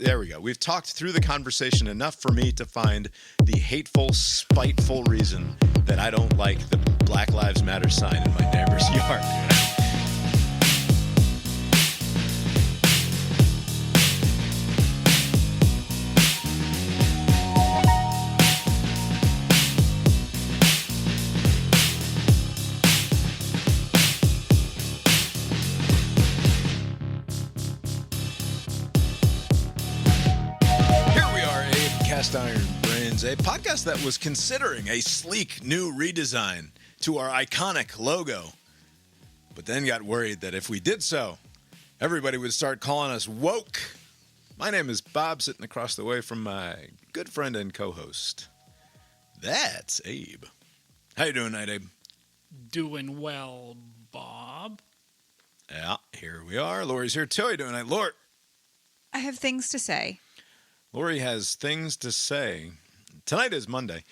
There we go. We've talked through the conversation enough for me to find the hateful, spiteful reason that I don't like the Black Lives Matter sign in my neighbor's yard. Iron Brains, a podcast that was considering a sleek new redesign to our iconic logo, but then got worried that if we did so, everybody would start calling us woke. My name is Bob, sitting across the way from my good friend and co-host. That's Abe. How you doing tonight, Abe? Doing well, Bob. Yeah, here we are. Lori's here too. How you doing tonight, Lori? I have things to say. Lori has things to say. Tonight is Monday,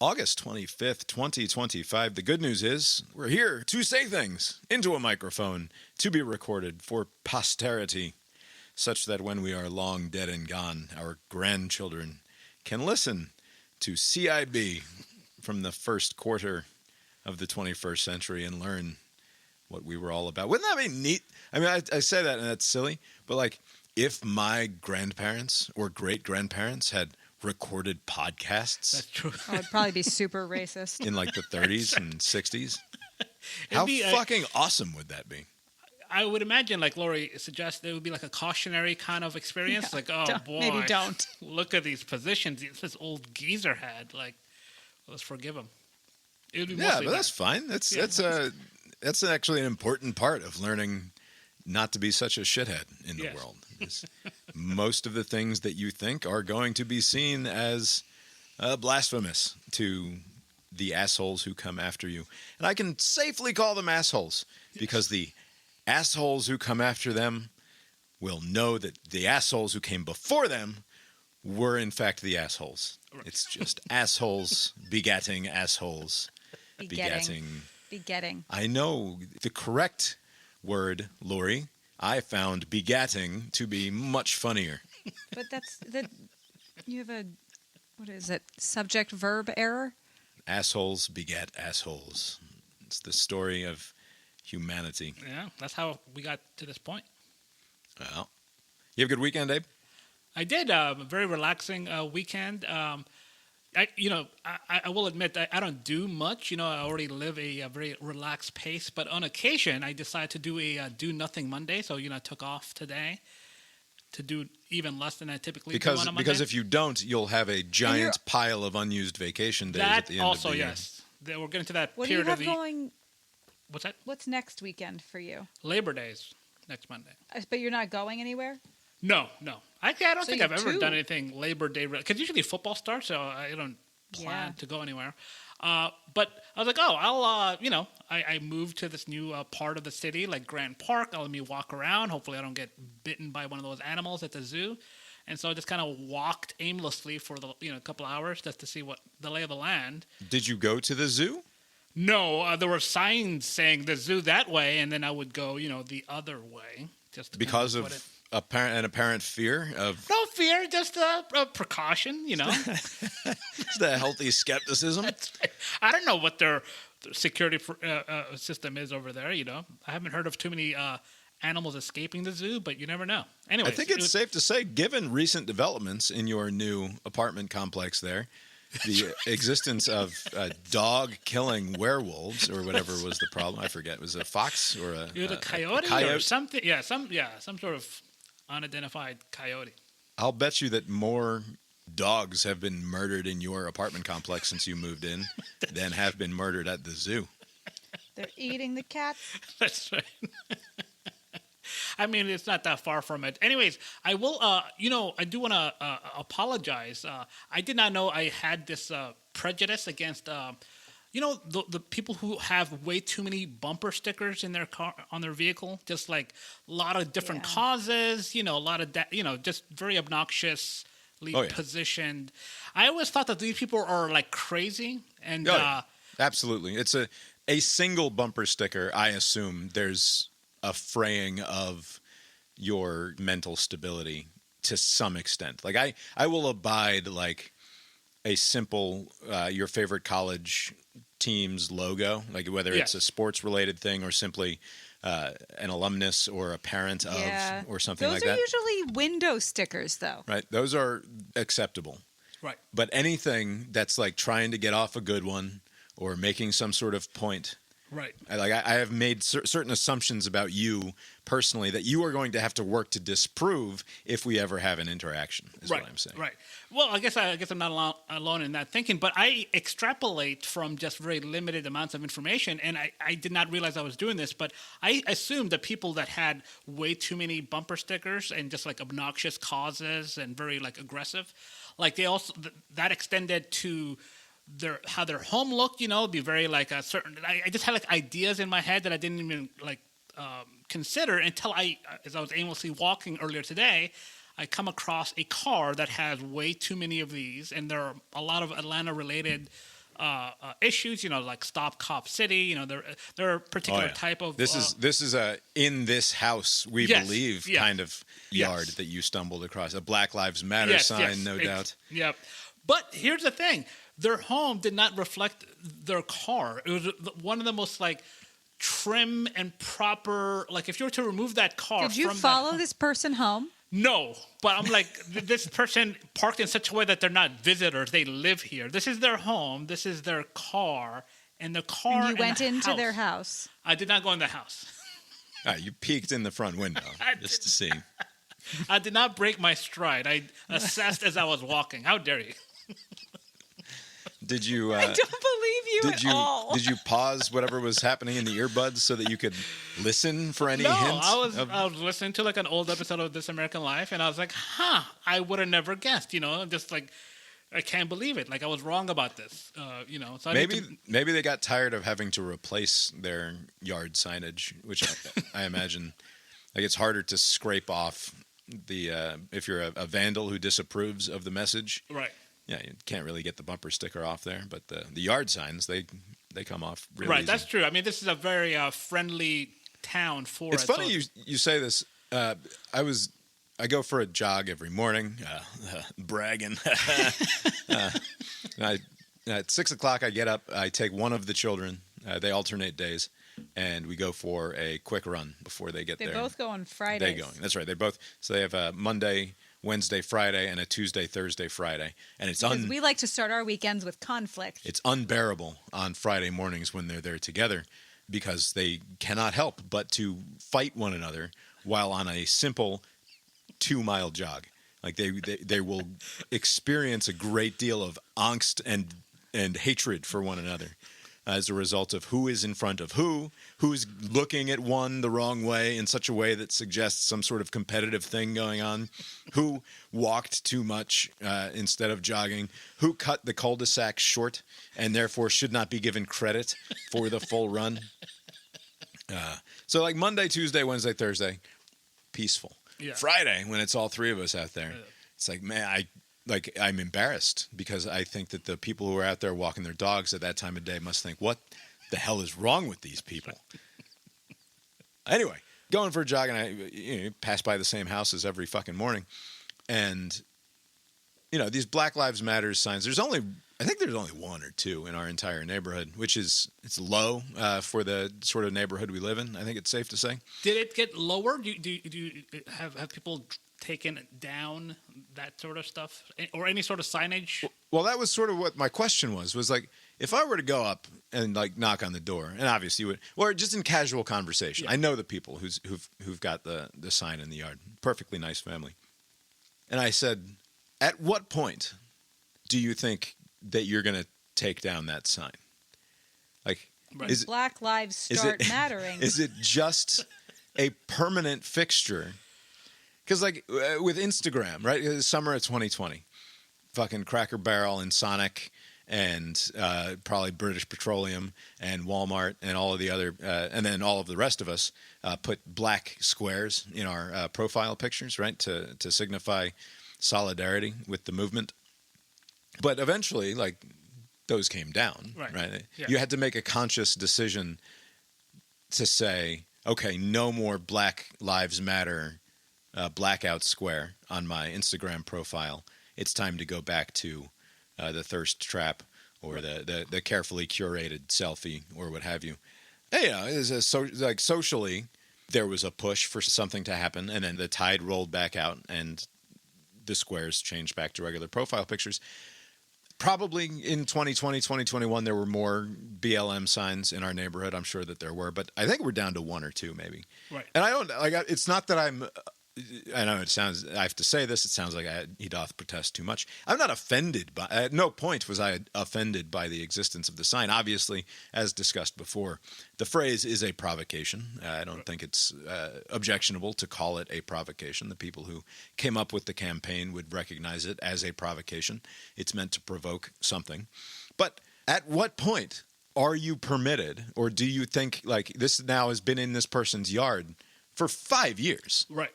August 25th, 2025. The good news is we're here to say things into a microphone to be recorded for posterity, such that when we are long dead and gone, our grandchildren can listen to CIB from the first quarter of the 21st century and learn what we were all about. Wouldn't that be neat? I mean, I say that and that's silly, but like, if my grandparents or great-grandparents had recorded podcasts... That's true. Oh, it'd probably be super racist. ...in like the 30s and 60s, how fucking awesome would that be? I would imagine, like Lori suggests, it would be like a cautionary kind of experience. Yeah, like, oh, boy. Maybe don't. Look at these positions this old geezer had. Like, let's forgive him. It would be mostly but that's fine. That's actually an important part of learning not to be such a shithead in the world. Most of the things that you think are going to be seen as blasphemous to the assholes who come after you. And I can safely call them assholes because the assholes who come after them will know that the assholes who came before them were in fact the assholes. Right. It's just assholes begatting assholes. Begetting. I know the correct word, Lori. I found begatting to be much funnier. But you have a, what is it, subject-verb error? Assholes beget assholes. It's the story of humanity. Yeah, that's how we got to this point. Well, you have a good weekend, Abe? I did. A very relaxing weekend. I will admit I don't do much. I already live a very relaxed pace. But on occasion, I decide to do a do nothing Monday. So I took off today to do even less than I typically do on a Monday. Because if you don't, you'll have a giant pile of unused vacation days at the end of the year. Yes. We're getting to that what period do you of have the. Going? What's that? What's next weekend for you? Labor Day's next Monday. But you're not going anywhere? No. I don't think I've ever done anything Labor Day because usually football starts, so I don't plan to go anywhere. But I was like, I moved to this new part of the city, like Grand Park. Let me walk around. Hopefully I don't get bitten by one of those animals at the zoo. And so I just kind of walked aimlessly for a couple hours just to see what the lay of the land. Did you go to the zoo? No, there were signs saying the zoo that way, and then I would go, the other way. Just because of an apparent fear of... No fear, just a precaution, It's the healthy skepticism. I don't know what their security system is over there, I haven't heard of too many animals escaping the zoo, but you never know. Anyway, I think it's safe to say, given recent developments in your new apartment complex there, the existence of dog-killing werewolves or whatever was the problem. I forget. Was it a fox or a coyote or something? Yeah, some sort of unidentified coyote. I'll bet you that more dogs have been murdered in your apartment complex since you moved in than have been murdered at the zoo. They're eating the cats. That's right. I mean, it's not that far from it. Anyways, I will, I do want to apologize. I did not know I had this prejudice against, the people who have way too many bumper stickers in their car, on their vehicle. Just like a lot of different causes, a lot of that, just very obnoxiously positioned. I always thought that these people are like crazy. And absolutely. It's a single bumper sticker. I assume there's a fraying of your mental stability to some extent. Like I will abide like a simple your favorite college team's logo, like whether it's a sports related thing or simply an alumnus or a parent of or something like that. Those are usually window stickers, though. Right. Those are acceptable. Right. But anything that's like trying to get off a good one or making some sort of point. Right. I have made certain assumptions about you personally that you are going to have to work to disprove if we ever have an interaction, is what I'm saying. Right. Well, I guess I'm not alone in that thinking, but I extrapolate from just very limited amounts of information, and I did not realize I was doing this, but I assumed that people that had way too many bumper stickers and just like obnoxious causes and very like aggressive, like they also that extended to how their home looked, be very like a certain. I just had like ideas in my head that I didn't even like consider until as I was aimlessly walking earlier today, I come across a car that has way too many of these, and there are a lot of Atlanta-related issues. Like Stop Cop City. There are particular type of. This is a in this house we believe kind of yard that you stumbled across. A Black Lives Matter sign, no doubt. Yep. But here's the thing. Their home did not reflect their car. It was one of the most like trim and proper. Like if you were to remove that car, did you follow this person home? No, but I'm like this person parked in such a way that they're not visitors. They live here. This is their home. This is their car, and the car. And you went into their house. I did not go in the house. You peeked in the front window just to see. I did not break my stride. I assessed as I was walking. How dare you? Did you? I don't believe you at all. Did you pause whatever was happening in the earbuds so that you could listen for any hints? I was listening to like an old episode of This American Life, and I was like, I would have never guessed. Just like I can't believe it. Like I was wrong about this. So maybe they got tired of having to replace their yard signage, which I imagine like it's harder to scrape off the if you're a vandal who disapproves of the message. Right. Yeah, you can't really get the bumper sticker off there, but the yard signs they come off really easy. That's true. I mean, this is a very friendly town for It's funny you say this. I go for a jog every morning, bragging. At 6 o'clock, I get up. I take one of the children. They alternate days, and we go for a quick run before they get there. They both go on Fridays. That's right. So they have a Monday, Wednesday, Friday, and a Tuesday, Thursday, Friday. And it's because we like to start our weekends with conflict. It's unbearable on Friday mornings when they're there together because they cannot help but to fight one another while on a simple 2-mile jog. Like they will experience a great deal of angst and hatred for one another as a result of who is in front of who's looking at one the wrong way in such a way that suggests some sort of competitive thing going on, who walked too much instead of jogging, who cut the cul-de-sac short and therefore should not be given credit for the full run. So like Monday, Tuesday, Wednesday, Thursday, peaceful. Yeah. Friday, when it's all three of us out there, it's like, man, I'm embarrassed because I think that the people who are out there walking their dogs at that time of day must think, what the hell is wrong with these people? Anyway, going for a jog, and I pass by the same houses every fucking morning. And, these Black Lives Matter signs, I think there's only one or two in our entire neighborhood, which it's low for the sort of neighborhood we live in. I think it's safe to say. Did it get lower? Do you have people taken down that sort of stuff or any sort of signage? Well, that was sort of what my question was like, if I were to go up and like knock on the door, and obviously you would, or just in casual conversation, I know the people who've got the sign in the yard, perfectly nice family. And I said, at what point do you think that you're going to take down that sign? Like, right. Black lives start mattering. Is it just a permanent fixture? Because like with Instagram, right? Summer of 2020, fucking Cracker Barrel and Sonic and probably British Petroleum and Walmart and all of the other, and then all of the rest of us put black squares in our profile pictures, right? To signify solidarity with the movement. But eventually, like, those came down, right? Yeah. You had to make a conscious decision to say, okay, no more Black Lives Matter blackout square on my Instagram profile, it's time to go back to the thirst trap or the carefully curated selfie or what have you. Like socially, there was a push for something to happen, and then the tide rolled back out, and the squares changed back to regular profile pictures. Probably in 2020, 2021, there were more BLM signs in our neighborhood. I'm sure that there were, but I think we're down to one or two, maybe. Right. And I don't like. It's not that I'm. I know it sounds. I have to say this. It sounds like he doth protest too much. I'm not offended by. At no point was I offended by the existence of the sign. Obviously, as discussed before, the phrase is a provocation. I don't think it's objectionable to call it a provocation. The people who came up with the campaign would recognize it as a provocation. It's meant to provoke something. But at what point are you permitted, or do you think like this now has been in this person's yard for 5 years? Right.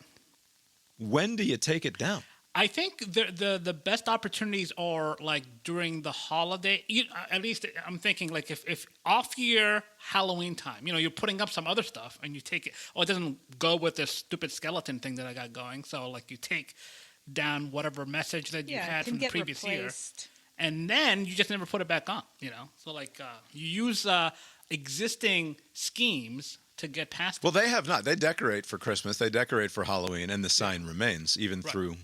When do you take it down? I think the best opportunities are like during the holiday. At least I'm thinking like if off year Halloween time, you're putting up some other stuff and you take it. Oh, it doesn't go with this stupid skeleton thing that I got going. So like you take down whatever message that you had from the previous year, and then you just never put it back on. So like you use existing schemes to get past. Well, they have not. They decorate for Christmas. They decorate for Halloween, and the sign remains even through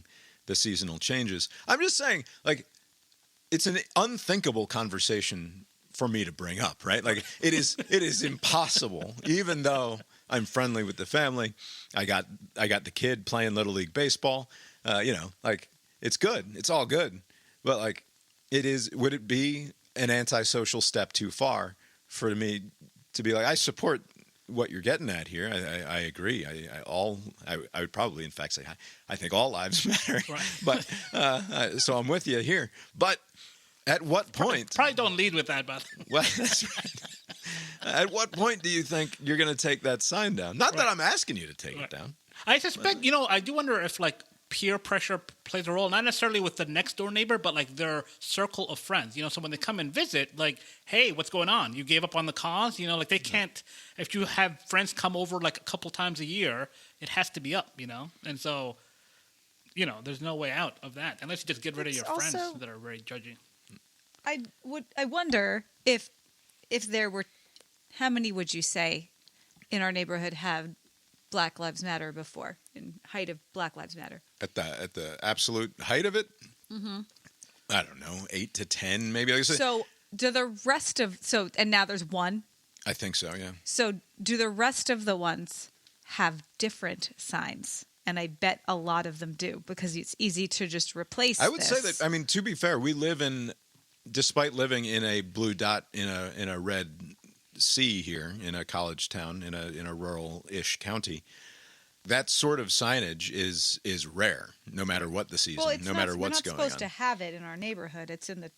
the seasonal changes. I'm just saying, like, it's an unthinkable conversation for me to bring up, right? Like, it is impossible. Even though I'm friendly with the family, I got the kid playing Little League baseball. Like, it's good. It's all good. But like, would it be an antisocial step too far for me to be like, I support what you're getting at here? I agree. I would probably, in fact, say I think all lives matter. Right. But so I'm with you here. But at what point? Probably don't lead with that, but Well, that's right. At what point do you think you're going to take that sign down? Not that I'm asking you to take it down. I suspect. I do wonder if like peer pressure plays a role, not necessarily with the next door neighbor, but like their circle of friends. So when they come and visit, like, hey, what's going on? You gave up on the cause? Like they can't, if you have friends come over like a couple times a year, it has to be up, And so, there's no way out of that unless you just get rid of your friends that are very judgy. I wonder if there were, how many would you say in our neighborhood have Black Lives Matter before, in height of Black Lives Matter? At the absolute height of it, I don't know, 8 to 10, maybe. Like I said, So do the rest of and now there's one. I think so. Yeah. So do the rest of the ones have different signs? And I bet a lot of them do, because it's easy to just replace. I would say that. I mean, to be fair, we live despite living in a blue dot in a red sea here in a college town in a rural-ish county. That sort of signage is rare, no matter what the season, no matter what's going on. We're not supposed to have it in our neighborhood. It's in the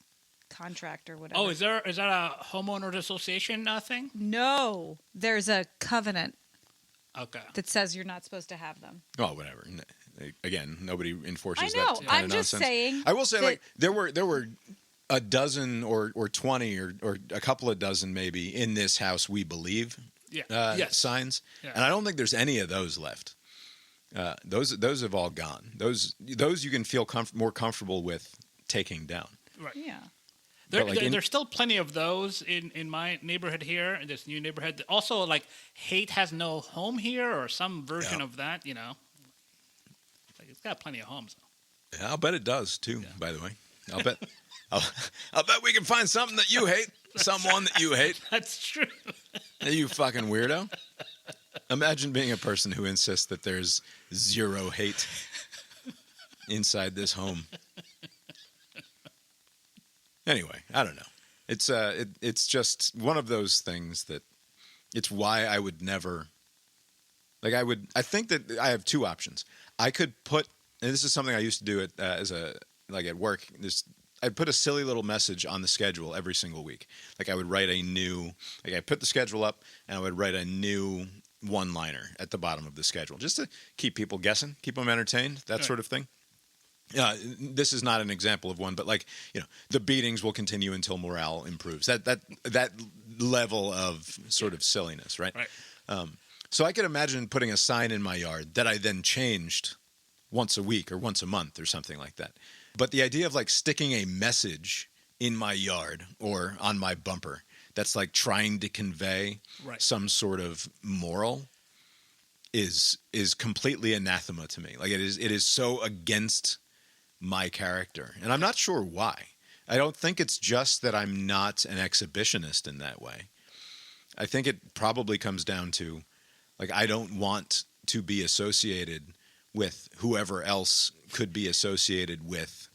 contract or whatever. Oh, is that a homeowners association thing? No, there's a covenant. Okay. That says you're not supposed to have them. Oh, whatever. Again, nobody enforces I know. that kind I'm of just nonsense. saying. I will say, like, there were a dozen or 20 or a couple of dozen maybe in this house, we believe, signs. Yeah. And I don't think there's any of those left. Those have all gone. Those you can feel more comfortable with taking down. Right. Yeah. There's still plenty of those in my neighborhood here, in this new neighborhood. Also, like, hate has no home here, or some version of that, Like, it's got plenty of homes. Yeah, I'll bet it does, too, by the way. I'll bet we can find something that you hate, someone that you hate. That's true. You fucking weirdo. Imagine being a person who insists that there's zero hate inside this home. Anyway, I don't know. It's just one of those things that it's why I would never, like, I think that I have two options. I could put, and this is something I used to do at work, I'd put a silly little message on the schedule every single week. Like, I would write I put the schedule up and I would write a new one-liner at the bottom of the schedule just to keep people guessing, keep them entertained, that sort of thing. This is not an example of one, but the beatings will continue until morale improves. That level of sort of silliness, right? Right. So I could imagine putting a sign in my yard that I then changed once a week or once a month or something like that. But the idea of like sticking a message in my yard or on my bumper that's like trying to convey some sort of moral is completely anathema to me. Like it is so against my character. And I'm not sure why. I don't think it's just that I'm not an exhibitionist in that way. I think it probably comes down to, like, I don't want to be associated with whoever else could be associated with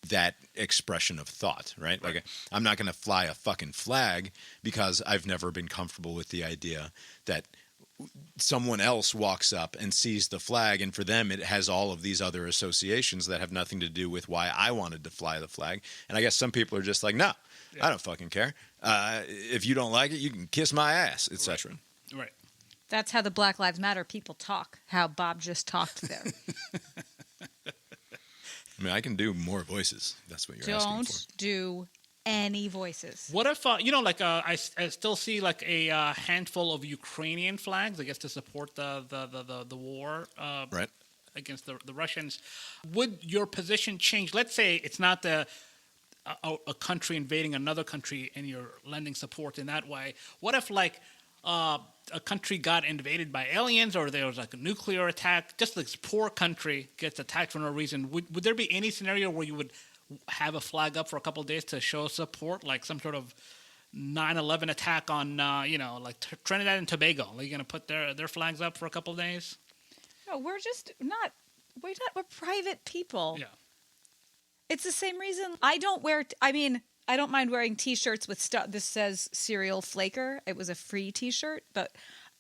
that expression of thought, right? Like, I'm not going to fly a fucking flag because I've never been comfortable with the idea that someone else walks up and sees the flag, and for them it has all of these other associations that have nothing to do with why I wanted to fly the flag. And I guess some people are just like, no, I don't fucking care. If you don't like it, you can kiss my ass, etc. Right. That's how the Black Lives Matter people talk, how Bob just talked there. I mean, I can do more voices. That's what you're asking for. Don't do any voices. What if, I still see like a handful of Ukrainian flags, I guess, to support the war against the Russians. Would your position change? Let's say it's not a country invading another country and you're lending support in that way. What if, like, a country got invaded by aliens, or there was like a nuclear attack? Just this poor country gets attacked for no reason. Would there be any scenario where you would have a flag up for a couple of days to show support, like some sort of 9/11 attack on, like Trinidad and Tobago? Are you going to put their flags up for a couple of days? No, we're private people. Yeah. It's the same reason I don't mind wearing T-shirts with stuff. This says Cereal Flaker. It was a free T-shirt, but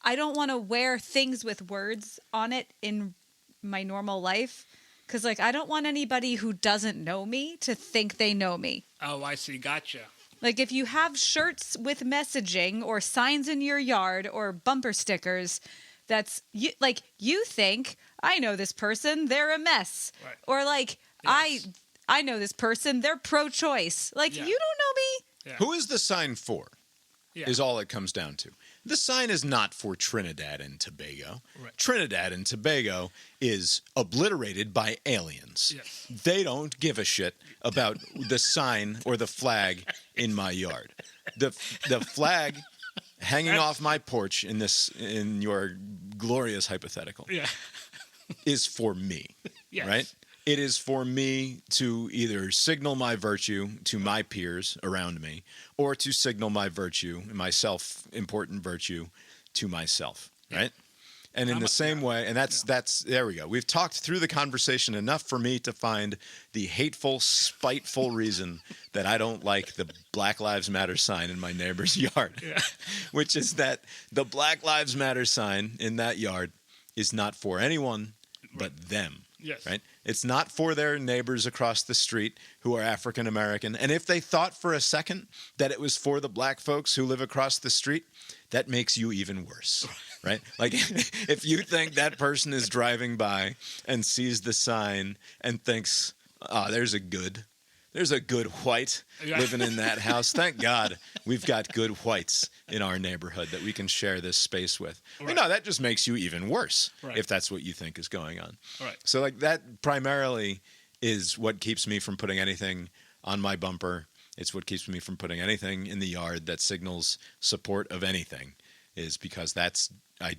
I don't want to wear things with words on it in my normal life. Because, like, I don't want anybody who doesn't know me to think they know me. Oh, I see. Gotcha. Like, if you have shirts with messaging or signs in your yard or bumper stickers, you think, I know this person, they're a mess. Right. Or, like, yes. I know this person, they're pro-choice. Like, you don't know me. Yeah. Who is the sign for? Yeah. Is all it comes down to. The sign is not for Trinidad and Tobago. Right. Trinidad and Tobago is obliterated by aliens. Yes. They don't give a shit about the sign or the flag in my yard. The flag hanging off my porch in your glorious hypothetical is for me. Yes. Right? It is for me to either signal my virtue to my peers around me, or to signal my virtue, my self-important virtue, to myself, right? And in the same way, and that's there we go. We've talked through the conversation enough for me to find the hateful, spiteful reason that I don't like the Black Lives Matter sign in my neighbor's yard, which is that the Black Lives Matter sign in that yard is not for anyone but them. Yes. Right? It's not for their neighbors across the street who are African American. And if they thought for a second that it was for the black folks who live across the street, that makes you even worse. Right? Like, if you think that person is driving by and sees the sign and thinks, there's a good white living in that house. Thank God we've got good whites in our neighborhood that we can share this space with. Right. No, that just makes you even worse if that's what you think is going on. Right. So, like, that primarily is what keeps me from putting anything on my bumper. It's what keeps me from putting anything in the yard that signals support of anything, is because I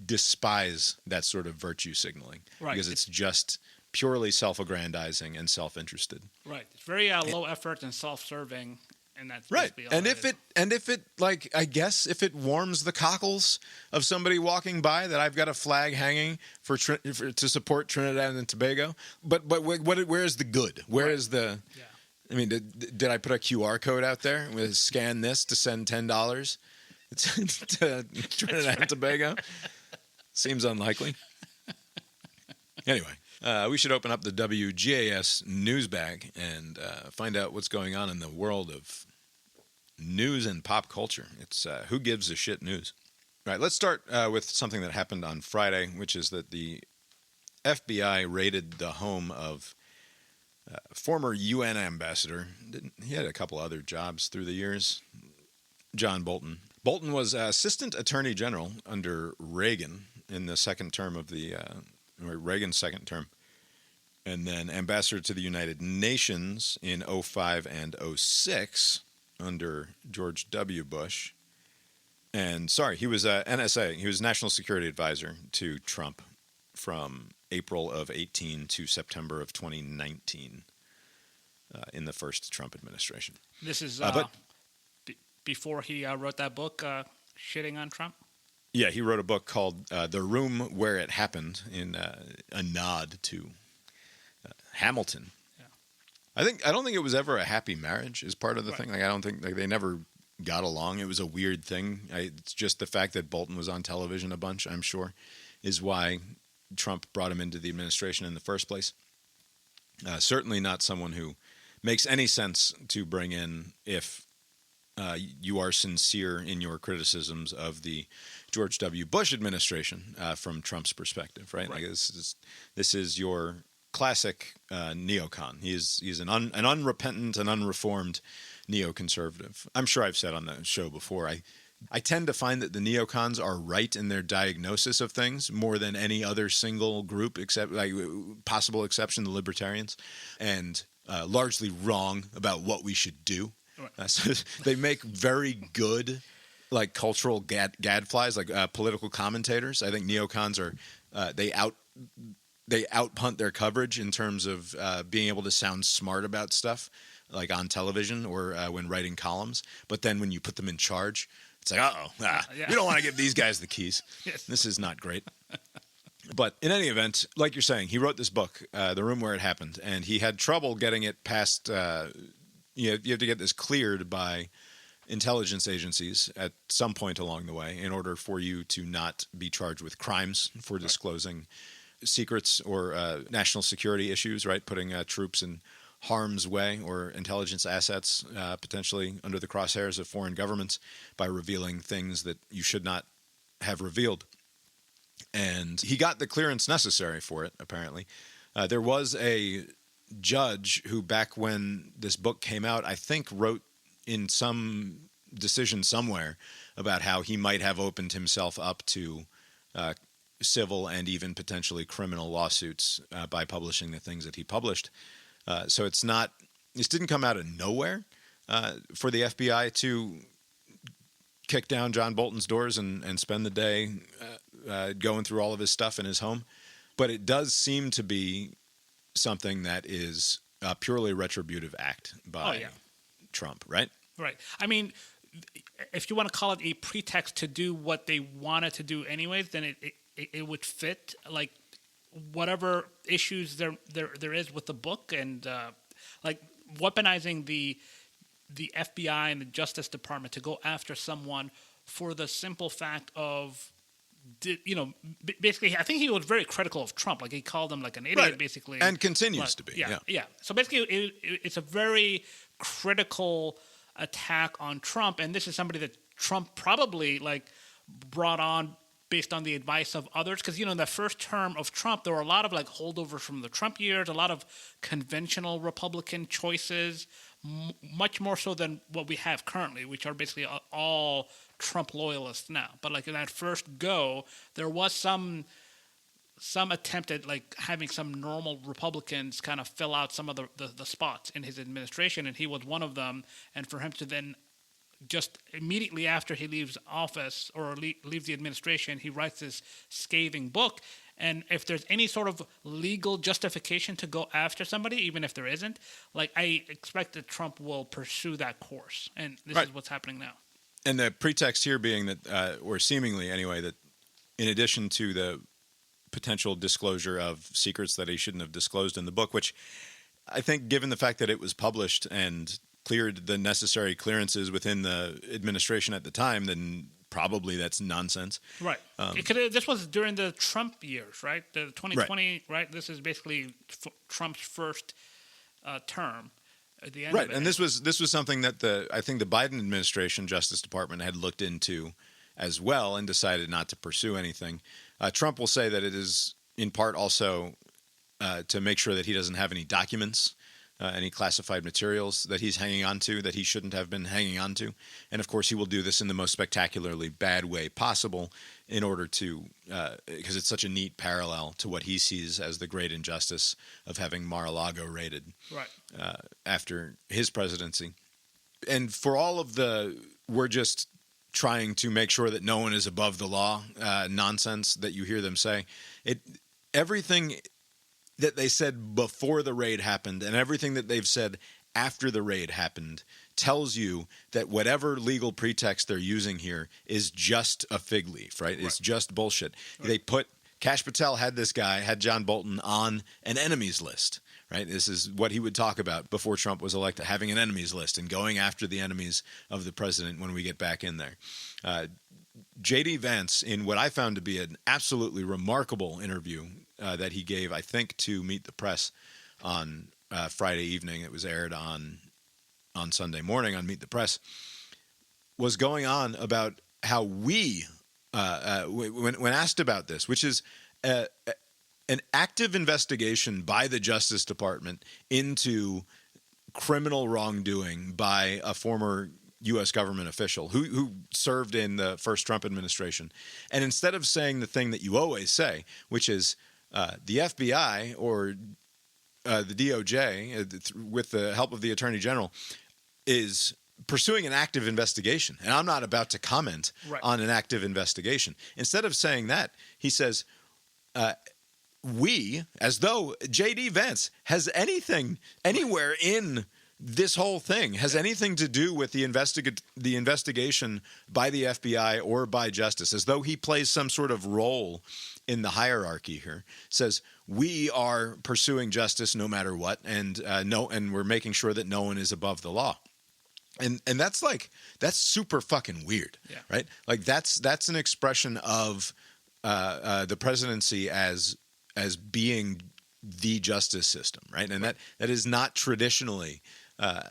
despise that sort of virtue signaling. Right. Because it's just purely self-aggrandizing and self-interested. Right. It's very low effort and self-serving, and that's right. And if it like, I guess if it warms the cockles of somebody walking by that I've got a flag hanging to support Trinidad and Tobago, but where's the good? Where is the? Yeah. I mean, did I put a QR code out there with scan this to send $10 to Trinidad and Tobago? Seems unlikely. Anyway. We should open up the WGAS NewsBag and find out what's going on in the world of news and pop culture. It's Who Gives a Shit news. All right, let's start with something that happened on Friday, which is that the FBI raided the home of former UN ambassador. He had a couple other jobs through the years. John Bolton. Bolton was assistant attorney general under Reagan in the second term of the or Reagan's second term, and then ambassador to the United Nations in 05 and 06 under George W. Bush. And he was NSA. He was National Security Advisor to Trump from April of 18 to September of 2019 in the first Trump administration. This is before he wrote that book, shitting on Trump? Yeah, he wrote a book called The Room Where It Happened, in a nod to Hamilton. Yeah. I don't think it was ever a happy marriage is part of the thing. Like, I don't think they never got along. It was a weird thing. It's just the fact that Bolton was on television a bunch, I'm sure, is why Trump brought him into the administration in the first place. Certainly not someone who makes any sense to bring in if you are sincere in your criticisms of the George W. Bush administration from Trump's perspective, right? Like this is your classic neocon. He's an unrepentant and unreformed neoconservative. I'm sure I've said on the show before, I tend to find that the neocons are right in their diagnosis of things more than any other single group, except like possible exception, the libertarians, and largely wrong about what we should do. So they make very good, like, cultural gadflies, like political commentators. I think neocons are they outpunt their coverage in terms of being able to sound smart about stuff, like on television or when writing columns. But then when you put them in charge, it's like, we don't want to give these guys the keys. Yes. This is not great. But in any event, like you're saying, he wrote this book, The Room Where It Happened, and he had trouble getting it past. You have to get this cleared by intelligence agencies at some point along the way in order for you to not be charged with crimes for disclosing secrets or national security issues, right? Putting troops in harm's way or intelligence assets potentially under the crosshairs of foreign governments by revealing things that you should not have revealed. And he got the clearance necessary for it, apparently. There was a judge who, back when this book came out, I think wrote in some decision somewhere about how he might have opened himself up to civil and even potentially criminal lawsuits by publishing the things that he published. So this didn't come out of nowhere for the FBI to kick down John Bolton's doors and spend the day going through all of his stuff in his home. But it does seem to be something that is a purely retributive act by Trump, right? Right. I mean, if you want to call it a pretext to do what they wanted to do anyways, then it would fit, like, whatever issues there is with the book, and like weaponizing the FBI and the Justice Department to go after someone for the simple fact of, basically, I think he was very critical of Trump. Like, he called him like an idiot, basically, and continues to be. Yeah. So basically, it's a very critical attack on Trump, and this is somebody that Trump probably like brought on based on the advice of others, because in the first term of Trump, there were a lot of like holdovers from the Trump years, a lot of conventional Republican choices, much more so than what we have currently, which are basically all Trump loyalists now. But like in that first go, there was some attempt at like having some normal Republicans kind of fill out some of the spots in his administration, and he was one of them. And for him to then just immediately after he leaves office or leaves the administration, he writes this scathing book. And if there's any sort of legal justification to go after somebody, even if there isn't, like, I expect that Trump will pursue that course. And this is what's happening now. And the pretext here being that, or seemingly anyway, that in addition to the potential disclosure of secrets that he shouldn't have disclosed in the book, which I think, given the fact that it was published and cleared the necessary clearances within the administration at the time, then probably that's nonsense. Right. This was during the Trump years, right? The 2020, right? This is basically Trump's first term at the end of it. And this was something that I think the Biden administration Justice Department had looked into as well and decided not to pursue anything. Trump will say that it is in part also to make sure that he doesn't have any documents any classified materials that he's hanging on to that he shouldn't have been hanging on to. And of course, he will do this in the most spectacularly bad way possible in order to, because it's such a neat parallel to what he sees as the great injustice of having Mar-a-Lago raided after his presidency. And for all of the, we're just trying to make sure that no one is above the law nonsense that you hear them say, everything that they said before the raid happened and everything that they've said after the raid happened tells you that whatever legal pretext they're using here is just a fig leaf, right? It's just bullshit. They put Kash Patel had John Bolton on an enemies list, right? This is what he would talk about before Trump was elected, having an enemies list and going after the enemies of the president when we get back in there. J.D. Vance, in what I found to be an absolutely remarkable interview that he gave, I think, to Meet the Press on Friday evening. It was aired on Sunday morning on Meet the Press, was going on about how we, when asked about this, which is an active investigation by the Justice Department into criminal wrongdoing by a former U.S. government official who served in the first Trump administration. And instead of saying the thing that you always say, which is the FBI or the DOJ, with the help of the Attorney General, is pursuing an active investigation. And I'm not about to comment on an active investigation. Instead of saying that, he says, we, as though J.D. Vance has anything anywhere in this whole thing has anything to do with the investigation by the FBI or by justice, as though he plays some sort of role in the hierarchy here, says we are pursuing justice no matter what, and and we're making sure that no one is above the law. And that's super fucking weird, right? Like that's an expression of the presidency as being the justice system, right? And that is not traditionally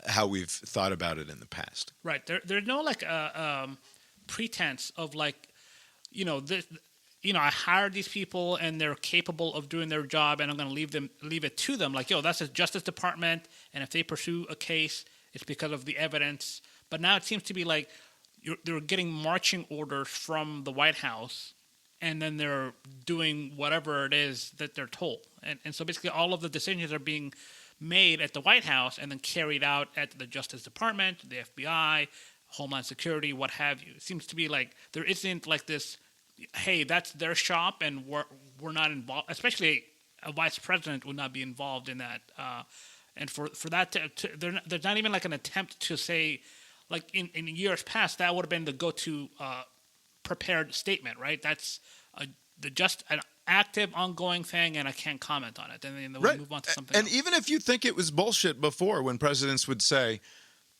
how we've thought about it in the past. Right. There's no pretense of I hired these people and they're capable of doing their job and I'm going to leave it to them. That's the Justice Department, and if they pursue a case, it's because of the evidence. But now it seems to be like they're getting marching orders from the White House, and then they're doing whatever it is that they're told. And so basically all of the decisions are being made at the White House and then carried out at the Justice Department, the FBI, Homeland Security, what have you. It seems to be like there isn't like this, hey, that's their shop and we're not involved. Especially a vice president would not be involved in that. And for that, there's not even like an attempt to say, like in years past, that would have been the go-to prepared statement, right? That's just an active, ongoing thing, and I can't comment on it. And then we'll move on to something else. And even if you think it was bullshit before, when presidents would say,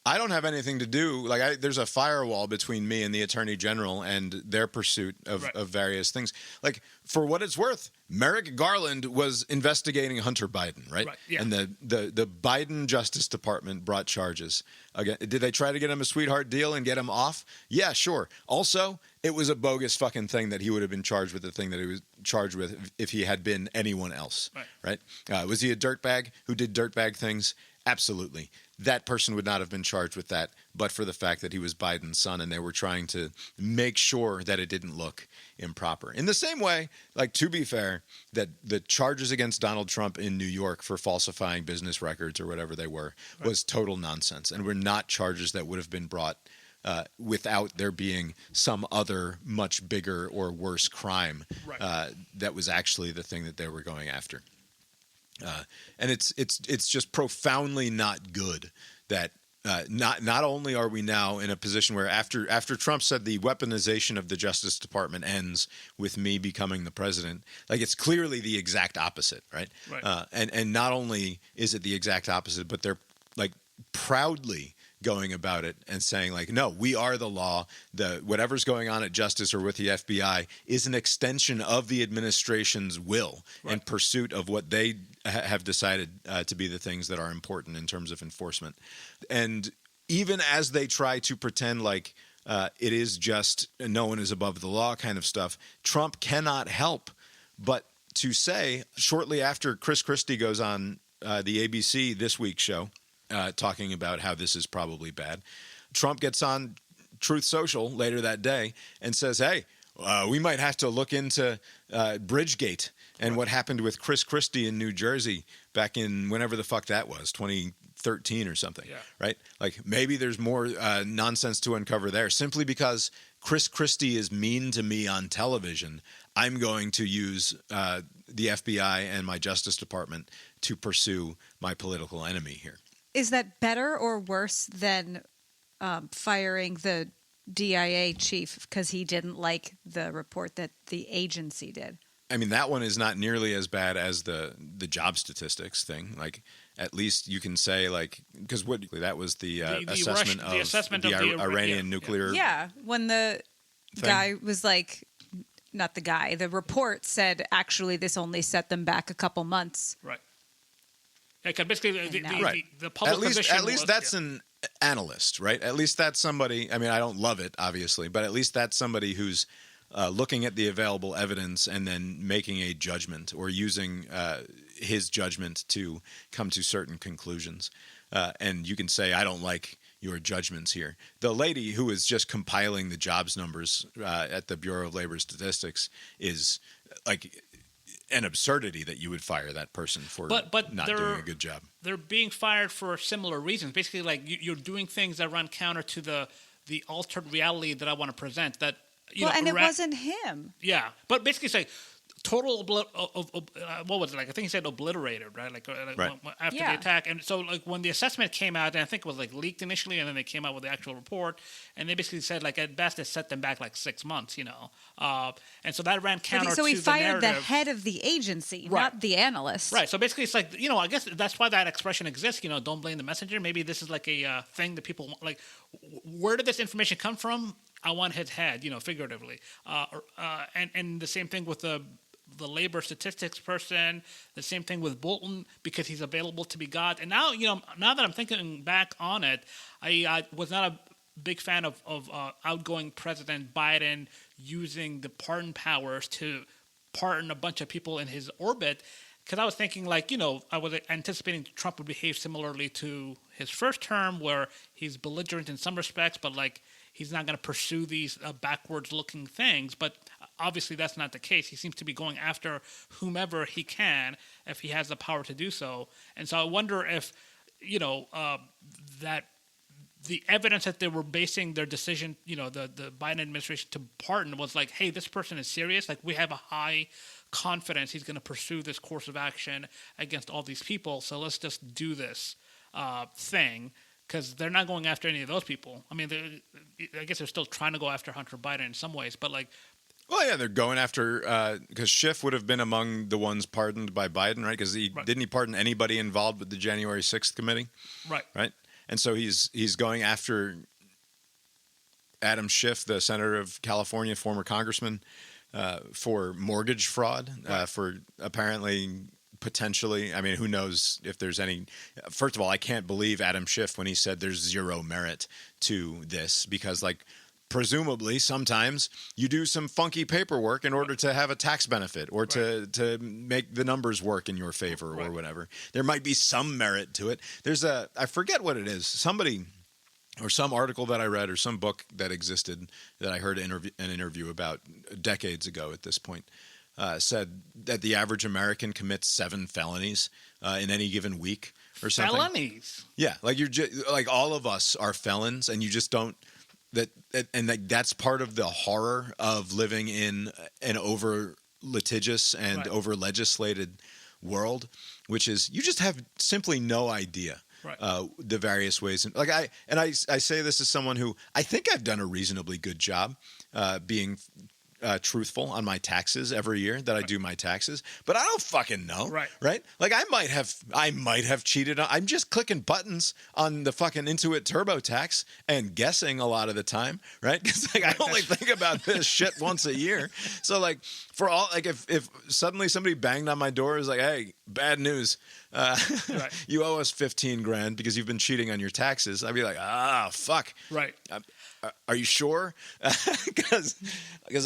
I don't have anything to do, there's a firewall between me and the Attorney General and their pursuit of various things. Like, for what it's worth, Merrick Garland was investigating Hunter Biden, right? Yeah. And the Biden Justice Department brought charges. Again, did they try to get him a sweetheart deal and get him off? Yeah, sure. Also, it was a bogus fucking thing that he would have been charged with the thing that he was charged with if he had been anyone else, right? Was he a dirtbag who did dirtbag things? Absolutely. That person would not have been charged with that, but for the fact that he was Biden's son and they were trying to make sure that it didn't look improper. In the same way, to be fair, that the charges against Donald Trump in New York for falsifying business records or whatever they were was total nonsense and were not charges that would have been brought without there being some other much bigger or worse crime that was actually the thing that they were going after. And it's just profoundly not good that not only are we now in a position where after Trump said the weaponization of the Justice Department ends with me becoming the president, it's clearly the exact opposite, right? And not only is it the exact opposite, but they're proudly going about it and saying no, we are the law. Whatever's going on at Justice or with the FBI is an extension of the administration's will and pursuit of what they have decided to be the things that are important in terms of enforcement. And even as they try to pretend it is just no one is above the law kind of stuff, Trump cannot help but to say, shortly after Chris Christie goes on the ABC This Week show, talking about how this is probably bad. Trump gets on Truth Social later that day and says, hey, we might have to look into Bridgegate and what happened with Chris Christie in New Jersey back in whenever the fuck that was, 2013 or something, right? Like maybe there's more nonsense to uncover there. Simply because Chris Christie is mean to me on television, I'm going to use the FBI and my Justice Department to pursue my political enemy here. Is that better or worse than firing the DIA chief because he didn't like the report that the agency did? I mean, that one is not nearly as bad as the job statistics thing. Like, at least you can say, like, because what that was the assessment of the Iranian nuclear. Yeah, when the guy was like, not the guy, the report said actually this only set them back a couple months. Right. Yeah, 'cause basically the public at least that's an analyst, right? At least that's somebody. I mean, I don't love it, obviously, but at least that's somebody who's looking at the available evidence and then making a judgment or using his judgment to come to certain conclusions. And you can say, I don't like your judgments here. The lady who is just compiling the jobs numbers at the Bureau of Labor Statistics is like an absurdity that you would fire that person for not doing a good job. They're being fired for similar reasons. Basically, like you're doing things that run counter to the altered reality that I want to present. That it wasn't him. Yeah, but basically, it's like total what was it like? I think he said obliterated, right? Like after the attack, and so like when the assessment came out, and I think it was like leaked initially, and then they came out with the actual report, and they basically said like at best it set them back like 6 months, and so that ran counter. So he to fired the the head of the agency, not the analyst. Right. So basically, it's like I guess that's why that expression exists. Don't blame the messenger. Maybe this is like a thing that people want. Like, where did this information come from? I want his head, figuratively, and the same thing with the labor statistics person, the same thing with Bolton, because he's available to be got. And now, now that I'm thinking back on it, I was not a big fan of outgoing President Biden using the pardon powers to pardon a bunch of people in his orbit, because I was thinking I was anticipating Trump would behave similarly to his first term, where he's belligerent in some respects, but he's not going to pursue these backwards-looking things. But obviously that's not the case. He seems to be going after whomever he can if he has the power to do so. And so I wonder if, that the evidence that they were basing their decision, the Biden administration to pardon was like, hey, this person is serious. Like, we have a high confidence he's going to pursue this course of action against all these people. So let's just do this thing. Because they're not going after any of those people. I mean, I guess they're still trying to go after Hunter Biden in some ways, but well, yeah, they're going after because Schiff would have been among the ones pardoned by Biden, right? Because didn't he pardon anybody involved with the January 6th committee? Right. And so he's going after Adam Schiff, the senator of California, former congressman, for mortgage fraud, for apparently. Potentially, I mean, who knows if there's any. First of all, I can't believe Adam Schiff when he said there's zero merit to this, because, presumably sometimes you do some funky paperwork in order to have a tax benefit or to make the numbers work in your favor or whatever. There might be some merit to it. There's I forget what it is. Somebody or some article that I read or some book that existed that I heard an interview about decades ago at this point. Said that the average American commits 7 felonies in any given week or something. Felonies? Yeah, you're just, all of us are felons, and you just don't. That's part of the horror of living in an over litigious and over legislated world, which is you just have simply no idea. The various ways. I say this as someone who I think I've done a reasonably good job being truthful on my taxes every year that I do my taxes, but I don't fucking know. Right. I might have cheated. I'm just clicking buttons on the fucking Intuit TurboTax and guessing a lot of the time. Right. Cause I only think about this shit once a year. So for all, if suddenly somebody banged on my door is like, hey, bad news. Right. You owe us $15,000 because you've been cheating on your taxes. I'd be like, fuck. Right. Are you sure? Because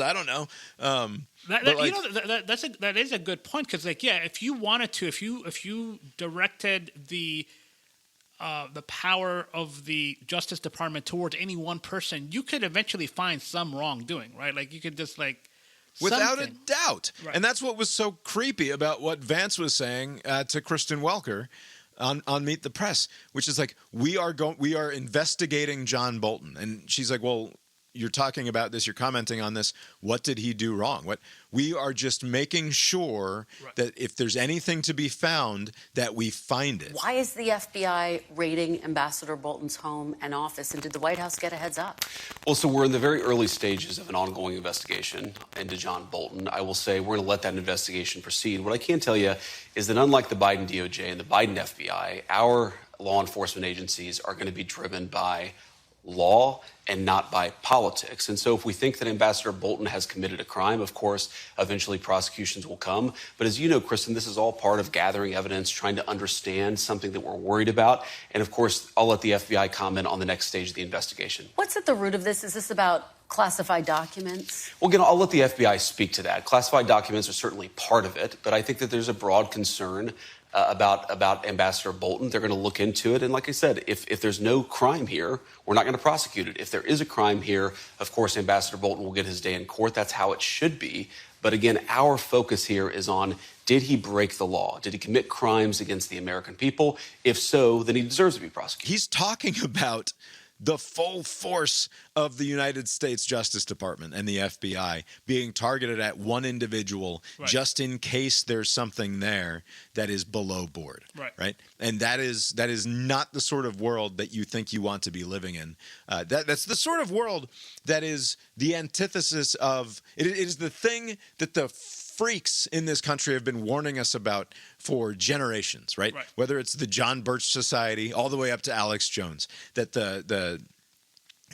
I don't know. That is a good point, because if you wanted to, if you directed the power of the Justice Department towards any one person, you could eventually find some wrongdoing, right? Like you could just without something. a doubt. Right. And that's what was so creepy about what Vance was saying to Kristen Welker on Meet the Press, which is like, we are investigating John Bolton. And she's like, well, you're talking about this, you're commenting on this. What did he do wrong? We are just making sure that if there's anything to be found, that we find it. Why is the FBI raiding Ambassador Bolton's home and office, and did the White House get a heads up? Well, so we're in the very early stages of an ongoing investigation into John Bolton. I will say we're going to let that investigation proceed. What I can tell you is that unlike the Biden DOJ and the Biden FBI, our law enforcement agencies are going to be driven by law and not by politics. And so if we think that Ambassador Bolton has committed a crime, of course, eventually prosecutions will come. But as you know, Kristen, this is all part of gathering evidence, trying to understand something that we're worried about. And of course, I'll let the FBI comment on the next stage of the investigation. What's at the root of this? Is this about classified documents? Well, again, I'll let the FBI speak to that. Classified documents are certainly part of it, but I think that there's a broad concern about Ambassador Bolton. They're going to look into it. And like I said, if there's no crime here, we're not going to prosecute it. If there is a crime here, of course, Ambassador Bolton will get his day in court. That's how it should be. But again, our focus here is on, did he break the law? Did he commit crimes against the American people? If so, then he deserves to be prosecuted. He's talking about the full force of the United States Justice Department and the FBI being targeted at one individual just in case there's something there that is below board. Right. And that is not the sort of world that you think you want to be living in. That's the sort of world that is the antithesis of it is the thing that the freaks in this country have been warning us about for generations, right? Whether it's the John Birch Society all the way up to Alex Jones, that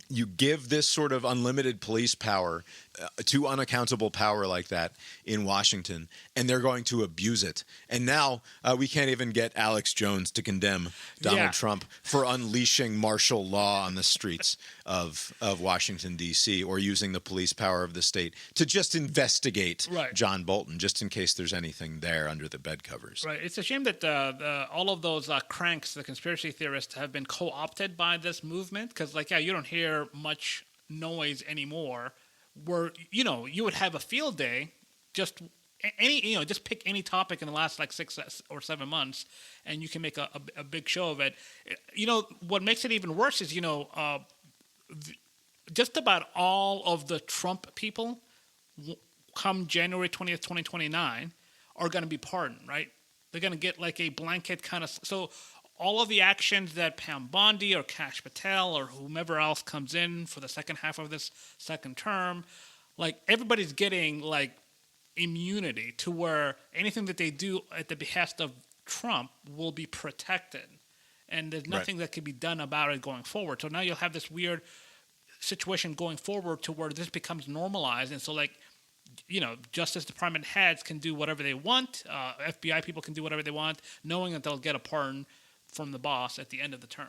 you give this sort of unlimited police power to unaccountable power like that in Washington, and they're going to abuse it. And now we can't even get Alex Jones to condemn Donald Trump for unleashing martial law on the streets of Washington, D.C., or using the police power of the state to just investigate John Bolton, just in case there's anything there under the bed covers. Right. It's a shame that all of those cranks, the conspiracy theorists, have been co-opted by this movement, because, you don't hear much noise anymore where, you would have a field day, just pick any topic in the last 6 or 7 months, and you can make a big show of it. What makes it even worse is, just about all of the Trump people come January 20th, 2029 are going to be pardoned, right? They're going to get a blanket kind of... So all of the actions that Pam Bondi or Kash Patel or whomever else comes in for the second half of this second term, everybody's getting immunity to where anything that they do at the behest of Trump will be protected. And there's nothing that can be done about it going forward. So now you'll have this weird situation going forward to where this becomes normalized. And so Justice Department heads can do whatever they want. FBI people can do whatever they want, knowing that they'll get a pardon from the boss at the end of the term.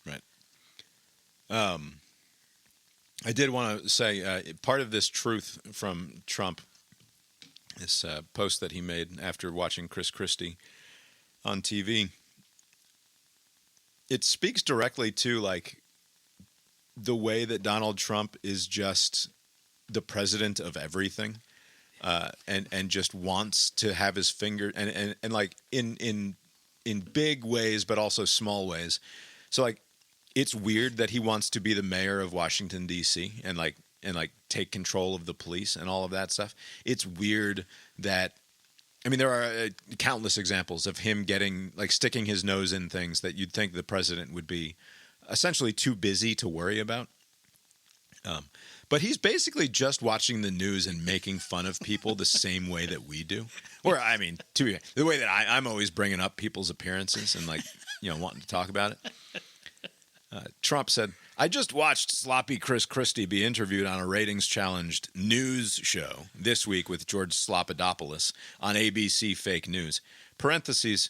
Right. I did want to say part of this truth from Trump, this post that he made after watching Chris Christie on TV, it speaks directly to the way that Donald Trump is just the president of everything, and just wants to have his finger and in big ways, but also small ways. So it's weird that he wants to be the mayor of Washington, D.C. and take control of the police and all of that stuff. It's weird that, there are countless examples of him getting sticking his nose in things that you'd think the president would be essentially too busy to worry about. But he's basically just watching the news and making fun of people the same way that we do. Or, the way that I'm always bringing up people's appearances and, wanting to talk about it. Trump said, I just watched sloppy Chris Christie be interviewed on a ratings-challenged news show this week with George Slopadopoulous on ABC Fake News. Parentheses,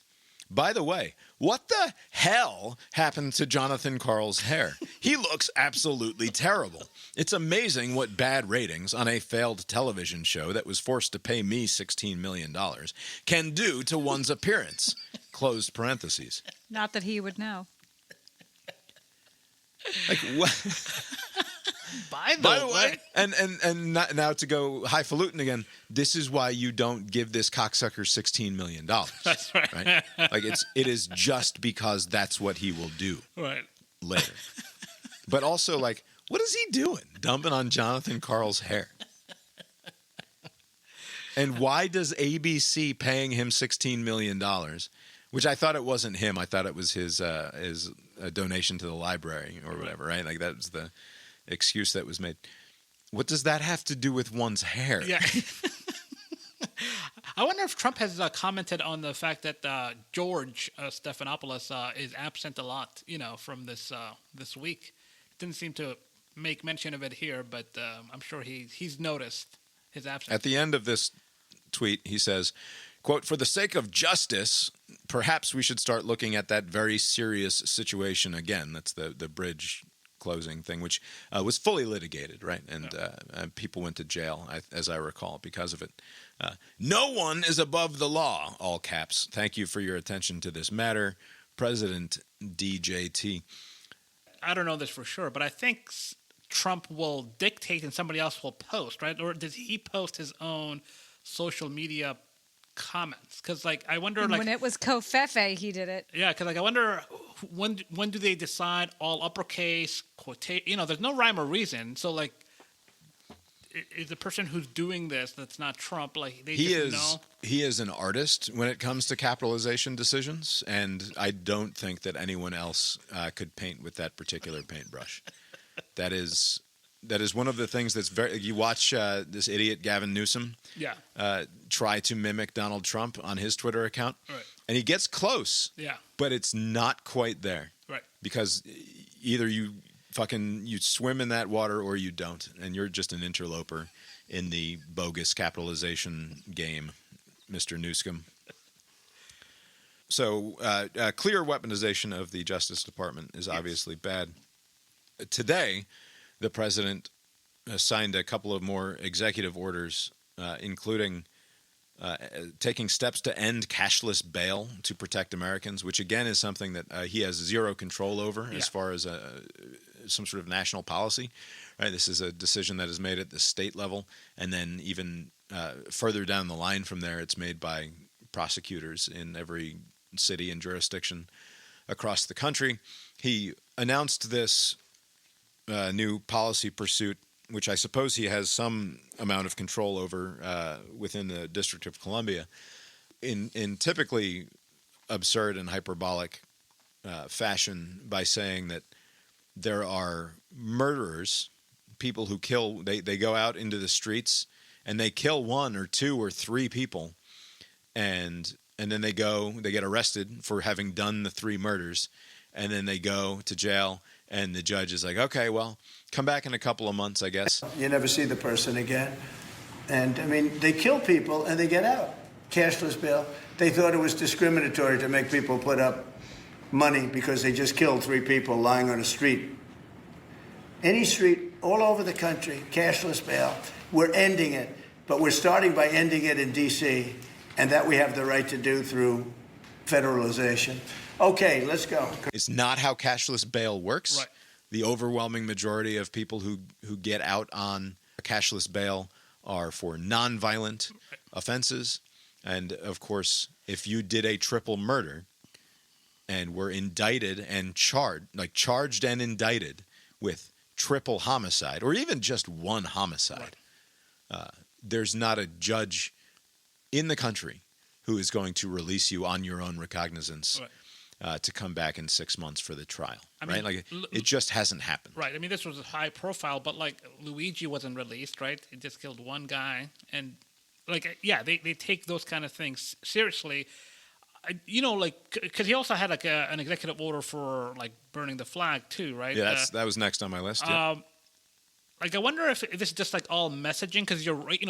By the way, what the hell happened to Jonathan Karl's hair? He looks absolutely terrible. It's amazing what bad ratings on a failed television show that was forced to pay me $16 million can do to one's appearance. Closed parentheses. Not that he would know. Like what? By By the way, and now to go highfalutin again, this is why you don't give this cocksucker $16 million. That's right. Like it is just because that's what he will do Right. later. But also, like, what is he doing? Dumping on Jonathan Karl's hair. And why does ABC paying him $16 million, which I thought it wasn't him. I thought it was his donation to the library or whatever, right? Like that was the excuse that was made. What does that have to do with one's hair? Yeah. I wonder if Trump has commented on the fact that George Stephanopoulos is absent a lot, from this week. Didn't seem to make mention of it here, but I'm sure he's noticed his absence. At the end of this tweet, he says, quote, "For the sake of justice, perhaps we should start looking at that very serious situation again." That's the bridge closing thing, which was fully litigated, right? And people went to jail, as I recall, because of it. "No one is above the law," all caps. "Thank you for your attention to this matter, President DJT." I don't know this for sure, but I think Trump will dictate and somebody else will post, right? Or does he post his own social media comments? Because, I wonder, When it was Covfefe, he did it. yeah, because, I wonder when do they decide all uppercase, quotation? There's no rhyme or reason. So, is the person who's doing this that's not Trump, they just know? He is an artist when it comes to capitalization decisions, and I don't think that anyone else could paint with that particular paintbrush. That is one of the things that's very. You watch this idiot Gavin Newsom, Yeah, try to mimic Donald Trump on his Twitter account, right. and he gets close. Yeah, but it's not quite there, right. because either you swim in that water or you don't, and you're just an interloper in the bogus capitalization game, Mr. Newscomb. So clear weaponization of the Justice Department is obviously bad. Today, the president signed a couple of more executive orders, including taking steps to end cashless bail to protect Americans, which again is something that he has zero control over as far as some sort of national policy. Right? This is a decision that is made at the state level, and then even further down the line from there, it's made by prosecutors in every city and jurisdiction across the country. He announced this new policy pursuit, which I suppose he has some amount of control over within the District of Columbia, in typically absurd and hyperbolic fashion, by saying that there are murderers, people who kill, they go out into the streets and they kill one or two or three people, and then they get arrested for having done the three murders, and then they go to jail. And the judge is like, okay, well, come back in a couple of months, I guess. You never see the person again. And, they kill people and they get out. Cashless bail. They thought it was discriminatory to make people put up money because they just killed three people lying on a street. Any street, all over the country, cashless bail. We're ending it. But we're starting by ending it in D.C., and that we have the right to do through federalization. Okay, let's go. It's not how cashless bail works. Right. The overwhelming majority of people who get out on a cashless bail are for nonviolent offenses. And, of course, if you did a triple murder and were indicted and charged and indicted with triple homicide, or even just one homicide, there's not a judge in the country who is going to release you on your own recognizance to come back in 6 months for the trial. Right? It just hasn't happened. Right. This was high profile, but Luigi wasn't released, right? He just killed one guy, and they take those kind of things seriously. Because he also had an executive order for burning the flag too, right? Yeah, that was next on my list. Yeah. I wonder if this is just all messaging, because you're right.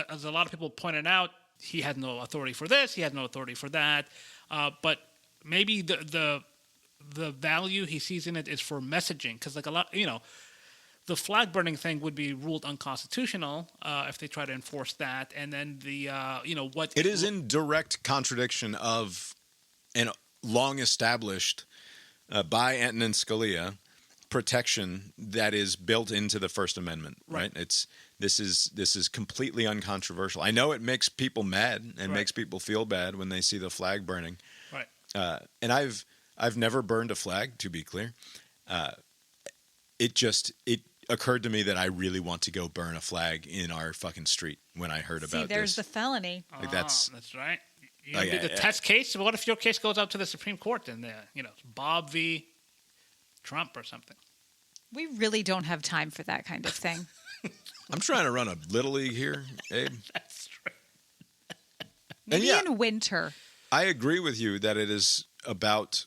As a lot of people pointed out, he had no authority for this, he had no authority for that. But maybe the value he sees in it is for messaging, because like a lot, the flag burning thing would be ruled unconstitutional if they try to enforce that, and then the what it is in direct contradiction of an long established by Antonin Scalia protection that is built into the First Amendment, right? This is completely uncontroversial. I know it makes people mad and makes people feel bad when they see the flag burning, right? And I've never burned a flag, to be clear. It occurred to me that I really want to go burn a flag in our fucking street when I heard about this. There's the felony. Like that's right. You the test case. What if your case goes up to the Supreme Court and Bob v. Trump or something? We really don't have time for that kind of thing. I'm trying to run a little league here, Abe. That's true. Maybe in winter. I agree with you that it is about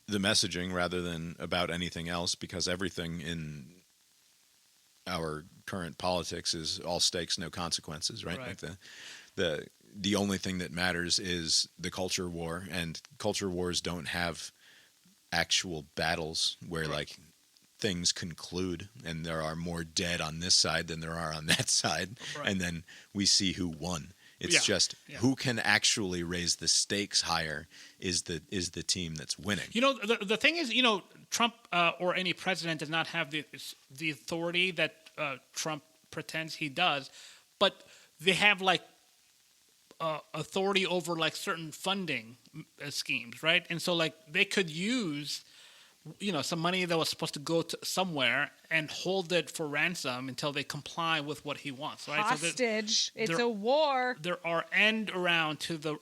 the messaging rather than about anything else, because everything in our current politics is all stakes, no consequences, right? Like the only thing that matters is the culture war, and culture wars don't have actual battles where like things conclude and there are more dead on this side than there are on that side, and then we see who won. It's just who can actually raise the stakes higher is the team that's winning. The thing is, Trump or any president does not have the authority that Trump pretends he does, but they have like authority over like certain funding schemes, right? And so like they could use some money that was supposed to go to somewhere and hold it for ransom until they comply with what he wants, right? Hostage. It's a war. There are end around to the,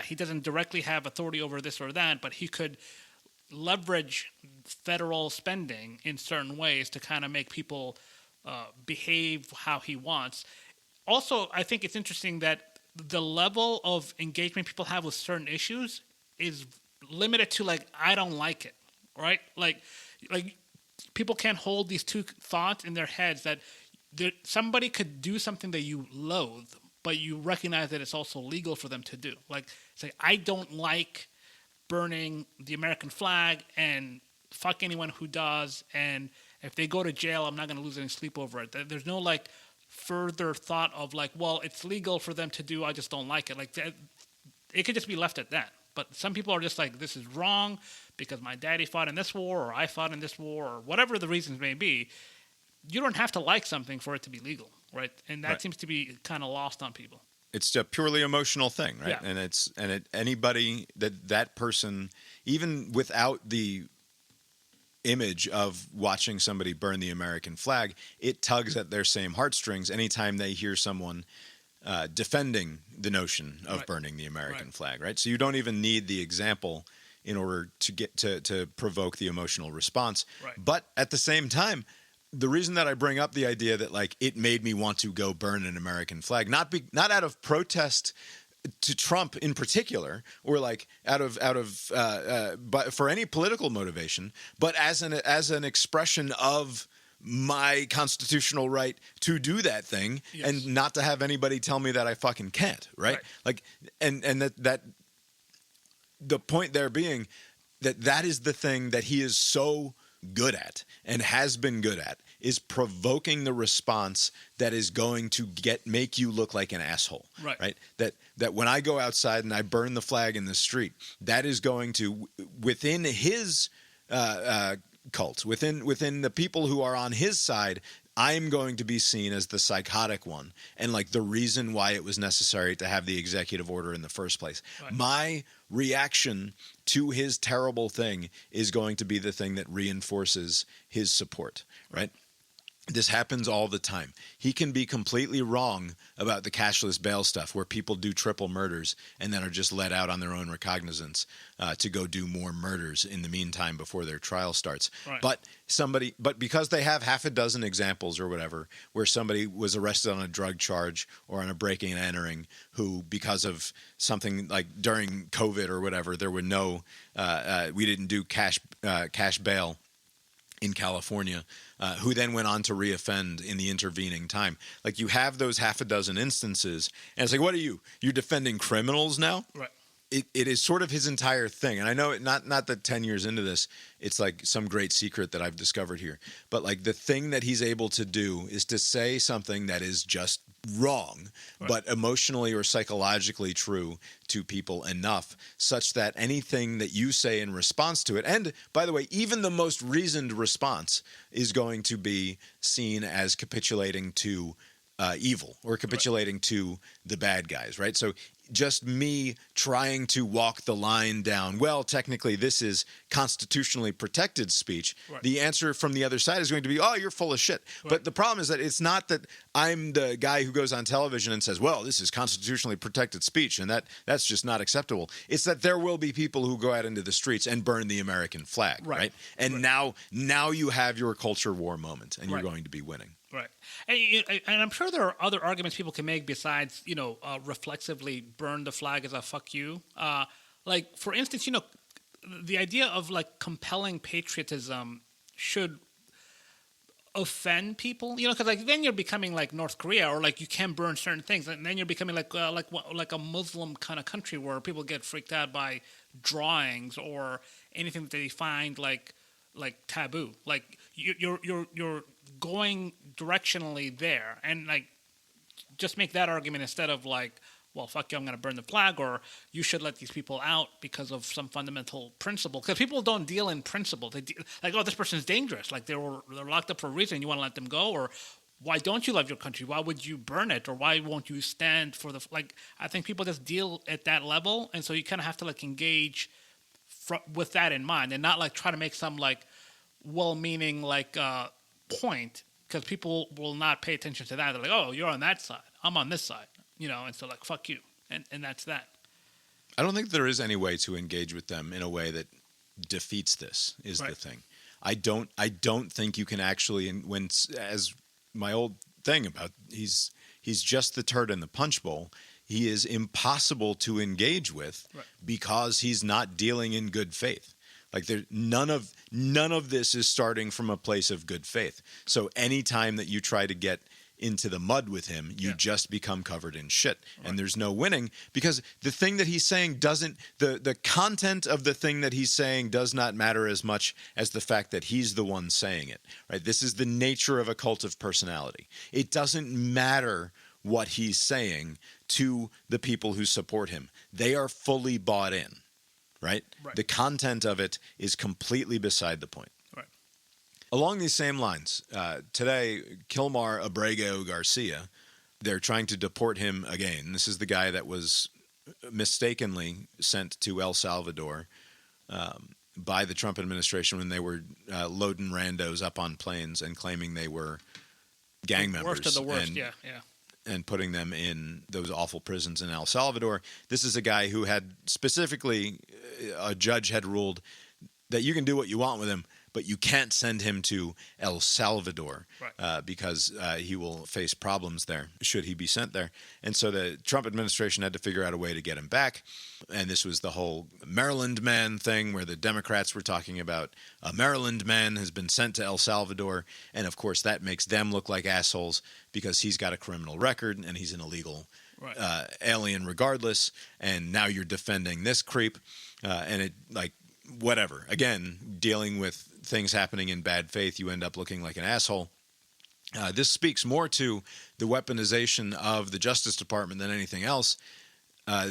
he doesn't directly have authority over this or that, but he could leverage federal spending in certain ways to kind of make people behave how he wants. Also, I think it's interesting that the level of engagement people have with certain issues is limited to like, I don't like it. Right? Like people can't hold these two thoughts in their heads that somebody could do something that you loathe, but you recognize that it's also legal for them to do. Like, say, I don't like burning the American flag, and fuck anyone who does, and if they go to jail, I'm not going to lose any sleep over it. There's no like further thought of like, well, it's legal for them to do, I just don't like it. Like, it could just be left at that. But some people are just like, this is wrong because my daddy fought in this war, or I fought in this war, or whatever the reasons may be. You don't have to like something for it to be legal, right? And that seems to be kind of lost on people. It's a purely emotional thing, right? Yeah. And anybody that person, even without the image of watching somebody burn the American flag, it tugs at their same heartstrings anytime they hear someone defending the notion of burning the American flag, right? So you don't even need the example in order to get to provoke the emotional response. Right. But at the same time, the reason that I bring up the idea that like it made me want to go burn an American flag, not out of protest to Trump in particular, or like out of but for any political motivation, but as an expression of my constitutional right to do that thing, and not to have anybody tell me that I fucking can't, right? Like, and that the point there being that is the thing that he is so good at and has been good at, is provoking the response that is going to make you look like an asshole, right? That when I go outside and I burn the flag in the street, that is going to, within his cult, within the people who are on his side, I'm going to be seen as the psychotic one, and like the reason why it was necessary to have the executive order in the first place. Right. My reaction to his terrible thing is going to be the thing that reinforces his support, right? This happens all the time. He can be completely wrong about the cashless bail stuff, where people do triple murders and then are just let out on their own recognizance to go do more murders in the meantime before their trial starts. Right. But because they have half a dozen examples or whatever where somebody was arrested on a drug charge or on a breaking and entering, who, because of something like during COVID or whatever, there were no we didn't do cash bail in California, who then went on to reoffend in the intervening time. Like, you have those half a dozen instances, and it's like, what are you? You're defending criminals now? Right. it is sort of his entire thing. And I know not that 10 years into this, it's like some great secret that I've discovered here. But like the thing that he's able to do is to say something that is just wrong, but emotionally or psychologically true to people enough such that anything that you say in response to it, and by the way, even the most reasoned response is going to be seen as capitulating to evil or capitulating to the bad guys, right? So just me trying to walk the line down, well, technically this is constitutionally protected speech. Right. The answer from the other side is going to be, oh, you're full of shit. Right. But the problem is that it's not that I'm the guy who goes on television and says, well, this is constitutionally protected speech, and that's just not acceptable. It's that there will be people who go out into the streets and burn the American flag, right? And now you have your culture war moment, and you're going to be winning. Right. And I'm sure there are other arguments people can make besides, reflexively burn the flag as a fuck you. Like, for instance, the idea of, like, compelling patriotism should offend people, because, like, then you're becoming like North Korea, or, like, you can burn certain things, and then you're becoming like a Muslim kind of country where people get freaked out by drawings or anything that they find, like taboo. Like, you're going directionally there, and like just make that argument instead of like, well, fuck you, I'm going to burn the flag, or you should let these people out because of some fundamental principle. Because people don't deal in principle. They like, oh, this person's dangerous. Like they're locked up for a reason. You want to let them go, or why don't you love your country? Why would you burn it, or why won't you stand for the like? I think people just deal at that level, and so you kind of have to like engage with that in mind, and not like try to make some like well-meaning like point, because people will not pay attention to that. They're like, oh, you're on that side, I'm on this side, and so like, fuck you, and that's that. I don't think there is any way to engage with them in a way that defeats this is the thing. I don't think you can actually, when, as my old thing about he's just the turd in the punch bowl, he is impossible to engage with because he's not dealing in good faith. Like none of this is starting from a place of good faith. So anytime that you try to get into the mud with him, you just become covered in shit. And there's no winning, because the thing that he's saying doesn't, the content of the thing that he's saying does not matter as much as the fact that he's the one saying it, right? This is the nature of a cult of personality. It doesn't matter what he's saying to the people who support him. They are fully bought in. Right? The content of it is completely beside the point. Right. Along these same lines, today, Kilmar Abrego Garcia, they're trying to deport him again. This is the guy that was mistakenly sent to El Salvador by the Trump administration when they were loading randos up on planes and claiming they were gang members. Worst of the worst, and putting them in those awful prisons in El Salvador. This is a guy who had specifically, a judge had ruled that you can do what you want with him, but you can't send him to El Salvador because he will face problems there should he be sent there. And so the Trump administration had to figure out a way to get him back. And this was the whole Maryland man thing, where the Democrats were talking about a Maryland man has been sent to El Salvador. And of course, that makes them look like assholes because he's got a criminal record and he's an illegal alien regardless. And now you're defending this creep. And it, like, whatever. Again, dealing with things happening in bad faith, you end up looking like an asshole. This speaks more to the weaponization of the Justice Department than anything else.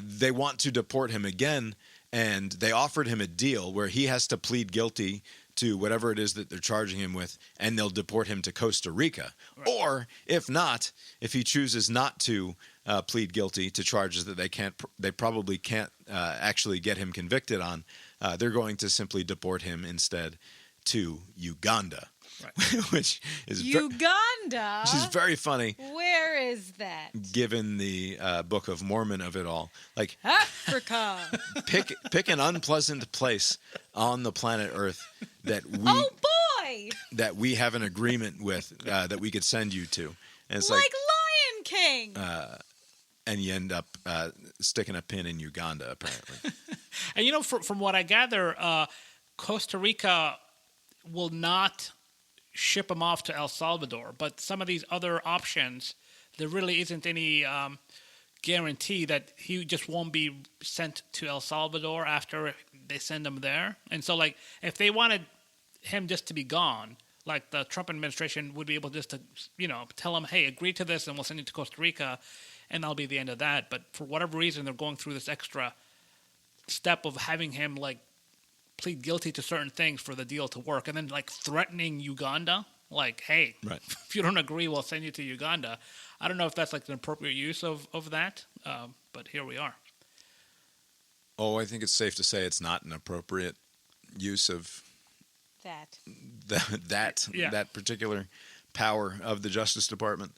They want to deport him again, and they offered him a deal where he has to plead guilty to whatever it is that they're charging him with, and they'll deport him to Costa Rica. Or if not, if he chooses not to plead guilty to charges that they probably can't actually get him convicted on, they're going to simply deport him instead to Uganda, which is Uganda, which is very funny. Where is that? Given the Book of Mormon of it all, like Africa. pick an unpleasant place on the planet Earth that we have an agreement with that we could send you to, and it's like Lion King. And you end up sticking a pin in Uganda, apparently. And from what I gather, Costa Rica will not ship them off to El Salvador, but some of these other options, there really isn't any guarantee that he just won't be sent to El Salvador after they send him there. And so, like, if they wanted him just to be gone, like the Trump administration would be able just to, tell him, hey, agree to this and we'll send you to Costa Rica, and that'll be the end of that. But for whatever reason, they're going through this extra step of having him, like, plead guilty to certain things for the deal to work, and then, like, threatening Uganda, like, hey, Right. if you don't agree, we'll send you to Uganda. I don't know if that's, like, an appropriate use of that, but here we are. Oh, I think it's safe to say it's not an appropriate use of that particular power of the Justice Department.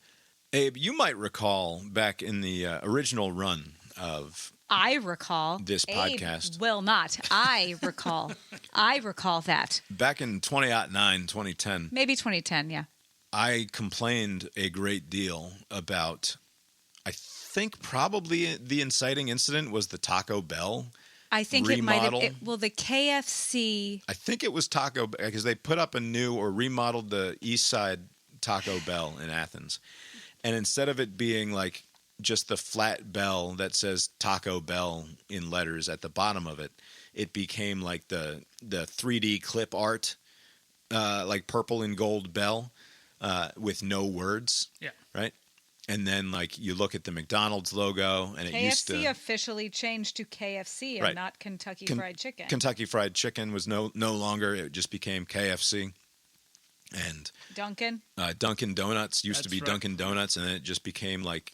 Abe, you might recall back in the original run of I recall this podcast. Abe will not. I recall. I recall that. Back in 2009, 2010. Maybe 2010, yeah. I complained a great deal about, I think probably the inciting incident was the Taco Bell I think remodel. it might have. Well, the KFC. I think it was Taco Bell because they put up a new or remodeled the East Side Taco Bell in Athens. And instead of it being like just the flat bell that says Taco Bell in letters at the bottom of it, it became like the 3D clip art, like purple and gold bell with no words. Yeah. Right? And then, like, you look at the McDonald's logo, and it used to... KFC officially changed to KFC and Right. not Kentucky Fried Chicken. Kentucky Fried Chicken was no longer. It just became KFC. And Dunkin', Dunkin' Donuts used to That's be right. Dunkin' Donuts, and then it just became like...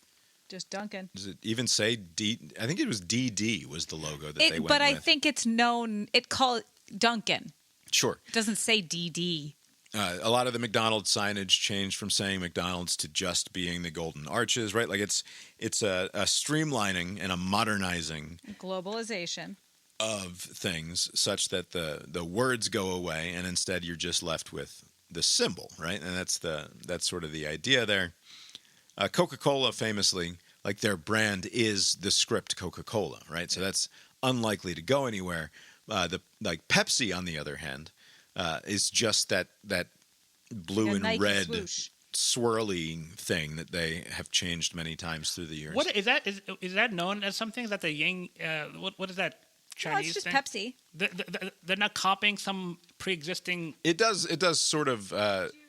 just Dunkin'. Does it even say D? I think it was DD was the logo that they went But with. I think it's known. It called Dunkin'. Sure. It doesn't say DD. A lot of the McDonald's signage changed from saying McDonald's to just being the golden arches, right? Like it's a streamlining and a modernizing Globalization. of things such that the words go away and instead you're just left with the symbol, right? And that's sort of the idea there. Coca-Cola famously, like their brand is the script Coca-Cola, right? So that's unlikely to go anywhere. Like Pepsi, on the other hand, is just that blue Like a and Nike red swoosh. swirly thing that they have changed many times through the years. What is that? Is that known as something? Is that the Yang? What is that No, Chinese it's just thing? Pepsi. They're not copying some pre-existing. It does sort of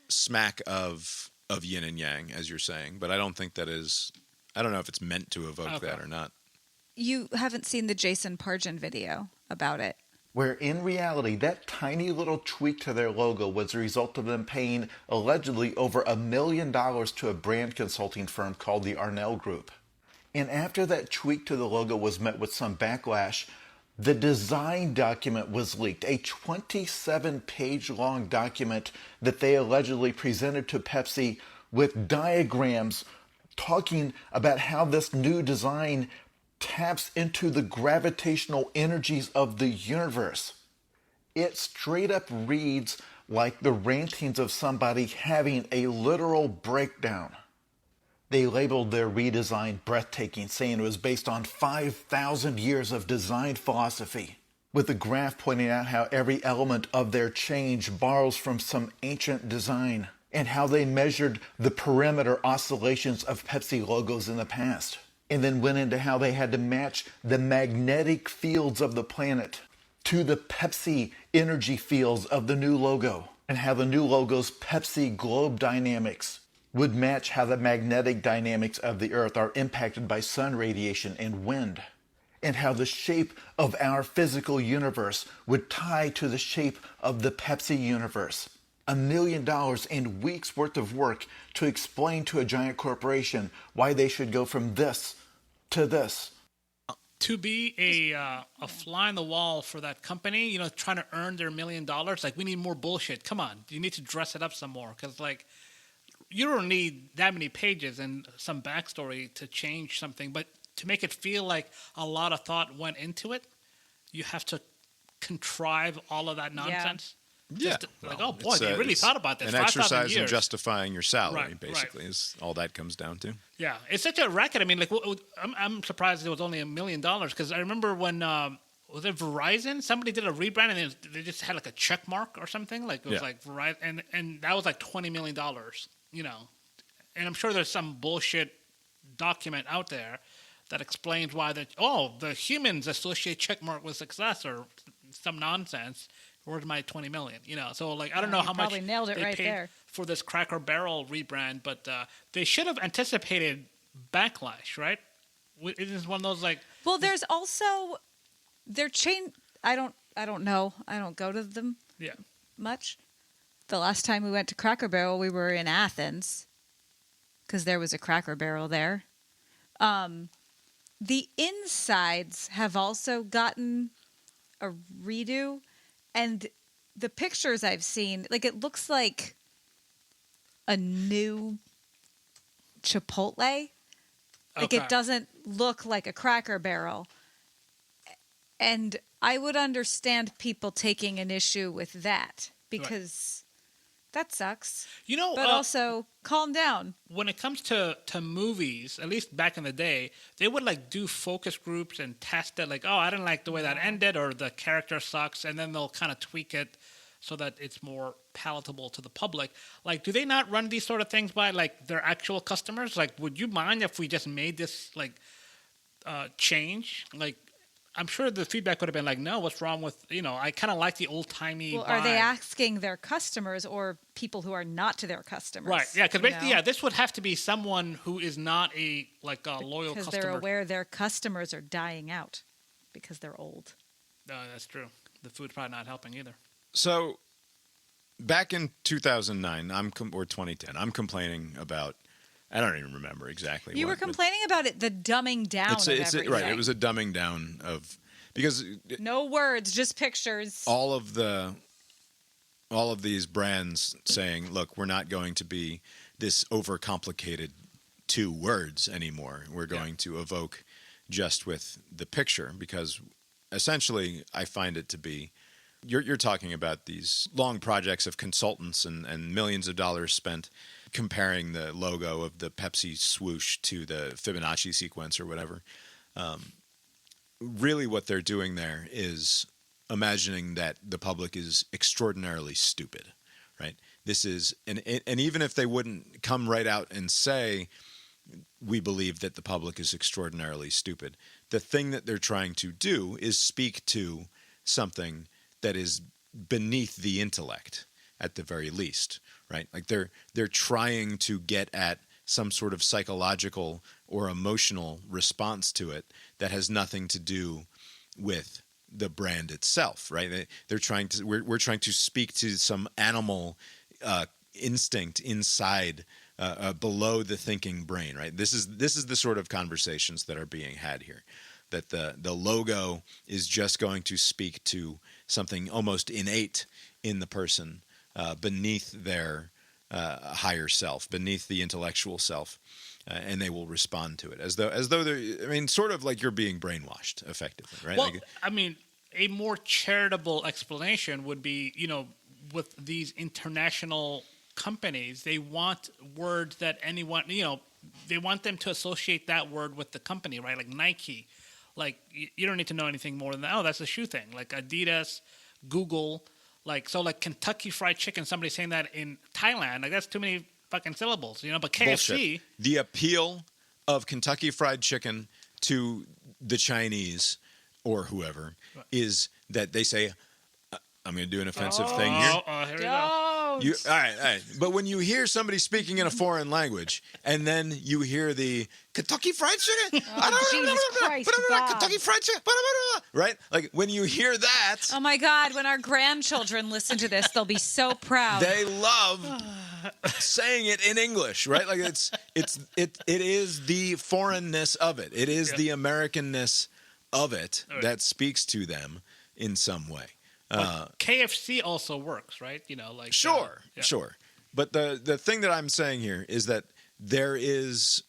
smack of yin and yang, as you're saying, but I don't think that is. I don't know if it's meant to evoke that or not. You haven't seen the Jason Pargin video about it. Where in reality, that tiny little tweak to their logo was the result of them paying allegedly over $1 million to a brand consulting firm called the Arnell Group. And after that tweak to the logo was met with some backlash, the design document was leaked, a 27-page long document that they allegedly presented to Pepsi with diagrams talking about how this new design taps into the gravitational energies of the universe. It straight up reads like the rantings of somebody having a literal breakdown. They labeled their redesign breathtaking, saying it was based on 5,000 years of design philosophy, with a graph pointing out how every element of their change borrows from some ancient design, and how they measured the perimeter oscillations of Pepsi logos in the past. And then went into how they had to match the magnetic fields of the planet to the Pepsi energy fields of the new logo, and how the new logo's Pepsi globe dynamics would match how the magnetic dynamics of the Earth are impacted by sun radiation and wind, and how the shape of our physical universe would tie to the shape of the Pepsi universe. $1 million and weeks worth of work to explain to a giant corporation why they should go from this to this. To be a fly on the wall for that company, trying to earn their $1 million, like, we need more bullshit. Come on, you need to dress it up some more, because, like, you don't need that many pages and some backstory to change something, but to make it feel like a lot of thought went into it, you have to contrive all of that nonsense. Yeah, Like, oh boy, they really thought about this. An 5,000 exercise in years. justifying your salary, Right, basically, is all that comes down to. Yeah, it's such a racket. I mean, like, I'm surprised it was only $1 million, because I remember when was it Verizon? Somebody did a rebrand and they just had like a check mark or something. Like it was like Verizon, and that was like $20 million. And I'm sure there's some bullshit document out there that explains why the humans associate checkmark with success or some nonsense. Where's my 20 million? So like I don't know how much probably nailed it they right paid there. for this Cracker Barrel rebrand, but they should have anticipated backlash, right? It is one of those like. Well, there's also their chain. I don't know. I don't go to them much. The last time we went to Cracker Barrel, we were in Athens because there was a Cracker Barrel there. The insides have also gotten a redo, and the pictures I've seen, like it looks like a new Chipotle. Like it doesn't look like a Cracker Barrel. And I would understand people taking an issue with that because that sucks. But also calm down. When it comes to movies, at least back in the day, they would like do focus groups and test it. Like, oh, I didn't like the way that ended, or the character sucks, and then they'll kind of tweak it so that it's more palatable to the public. Like, do they not run these sort of things by like their actual customers? Like, would you mind if we just made this like change? Like, I'm sure the feedback would have been like, no, what's wrong with, I kind of like the old timey. Well, are they asking their customers or people who are not to their customers? Right. Yeah. Because basically, this would have to be someone who is not a loyal customer. Because they're aware their customers are dying out because they're old. No, that's true. The food's probably not helping either. So back in 2009, or 2010, I'm complaining about. I don't even remember exactly. You were complaining about it, the dumbing down of everything. Right, it was a dumbing down of because no words, just pictures. All of these brands saying, "Look, we're not going to be this overcomplicated 2 words anymore. We're going to evoke just with the picture." Because essentially, I find it to be you're talking about these long projects of consultants and millions of dollars spent comparing the logo of the Pepsi swoosh to the Fibonacci sequence or whatever. Really what they're doing there is imagining that the public is extraordinarily stupid, right? This is, and even if they wouldn't come right out and say, we believe that the public is extraordinarily stupid, the thing that they're trying to do is speak to something that is beneath the intellect at the very least. Right, like they're trying to get at some sort of psychological or emotional response to it that has nothing to do with the brand itself. Right, they're trying to. We're trying to speak to some animal instinct inside, below the thinking brain. Right, this is the sort of conversations that are being had here. That the logo is just going to speak to something almost innate in the person. Beneath their higher self, beneath the intellectual self, and they will respond to it as though they're. I mean, sort of like you're being brainwashed, effectively, right? Well, I mean, a more charitable explanation would be, with these international companies, they want words that anyone, they want them to associate that word with the company, right? Like Nike, like you don't need to know anything more than that. Oh, that's a shoe thing. Like Adidas, Google. Like Kentucky Fried Chicken, somebody saying that in Thailand, like that's too many fucking syllables, But KFC, bullshit. The appeal of Kentucky Fried Chicken to the Chinese or whoever is that they say, I'm going to do an offensive thing here. Here we go. All right. But when you hear somebody speaking in a foreign language, and then you hear the Kentucky Fried Chicken, Jesus Christ, Bob. Kentucky Fried Chicken, right? Like when you hear that, oh my God! When our grandchildren listen to this, they'll be so proud. They love saying it in English, right? Like it is the foreignness of it. It is the Americanness of it that speaks to them in some way. KFC also works, right? Sure. But the thing that I'm saying here is that there is,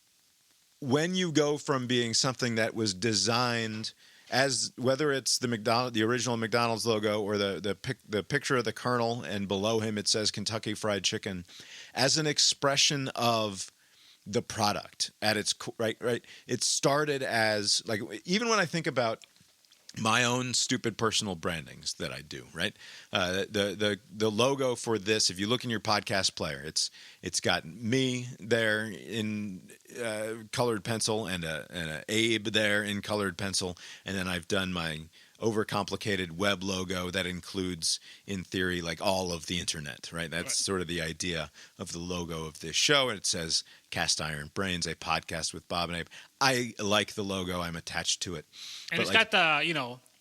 when you go from being something that was designed as, whether it's the original McDonald's logo or the picture of the Colonel and below him it says Kentucky Fried Chicken, as an expression of the product at its right. It started as, like, even when I think about my own stupid personal brandings that I do, right? The logo for this, if you look in your podcast player, it's got me there in colored pencil and a Abe there in colored pencil, and then I've done my overcomplicated web logo that includes, in theory, like all of the internet, right? That's sort of the idea of the logo of this show, and it says Cast Iron Brains, a podcast with Bob and Abe. I like the logo. I'm attached to it. And but it's got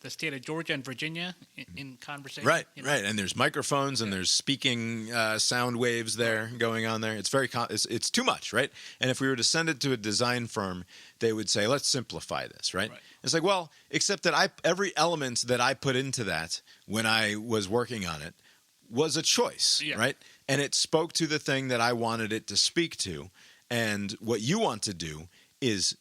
the state of Georgia and Virginia in conversation. Right, right. And there's microphones and there's speaking sound waves there going on there. It's it's too much, right? And if we were to send it to a design firm, they would say, let's simplify this, right? It's like, well, except that every element that I put into that when I was working on it was a choice, right? And it spoke to the thing that I wanted it to speak to. And what you want to do is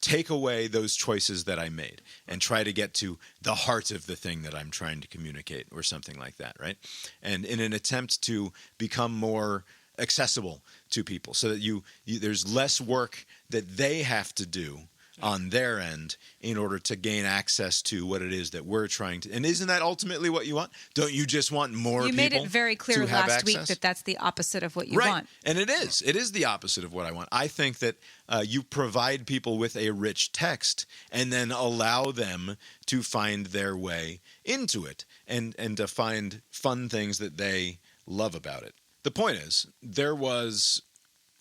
take away those choices that I made and try to get to the heart of the thing that I'm trying to communicate or something like that, right? And in an attempt to become more accessible to people so that there's less work that they have to do on their end in order to gain access to what it is that we're trying to. And isn't that ultimately what you want? Don't you just want more people? You made it very clear to have last week access? that that's the opposite of what you Right. want. And it is. It is the opposite of what I want. I think that you provide people with a rich text and then allow them to find their way into it and to find fun things that they love about it. The point is, there was...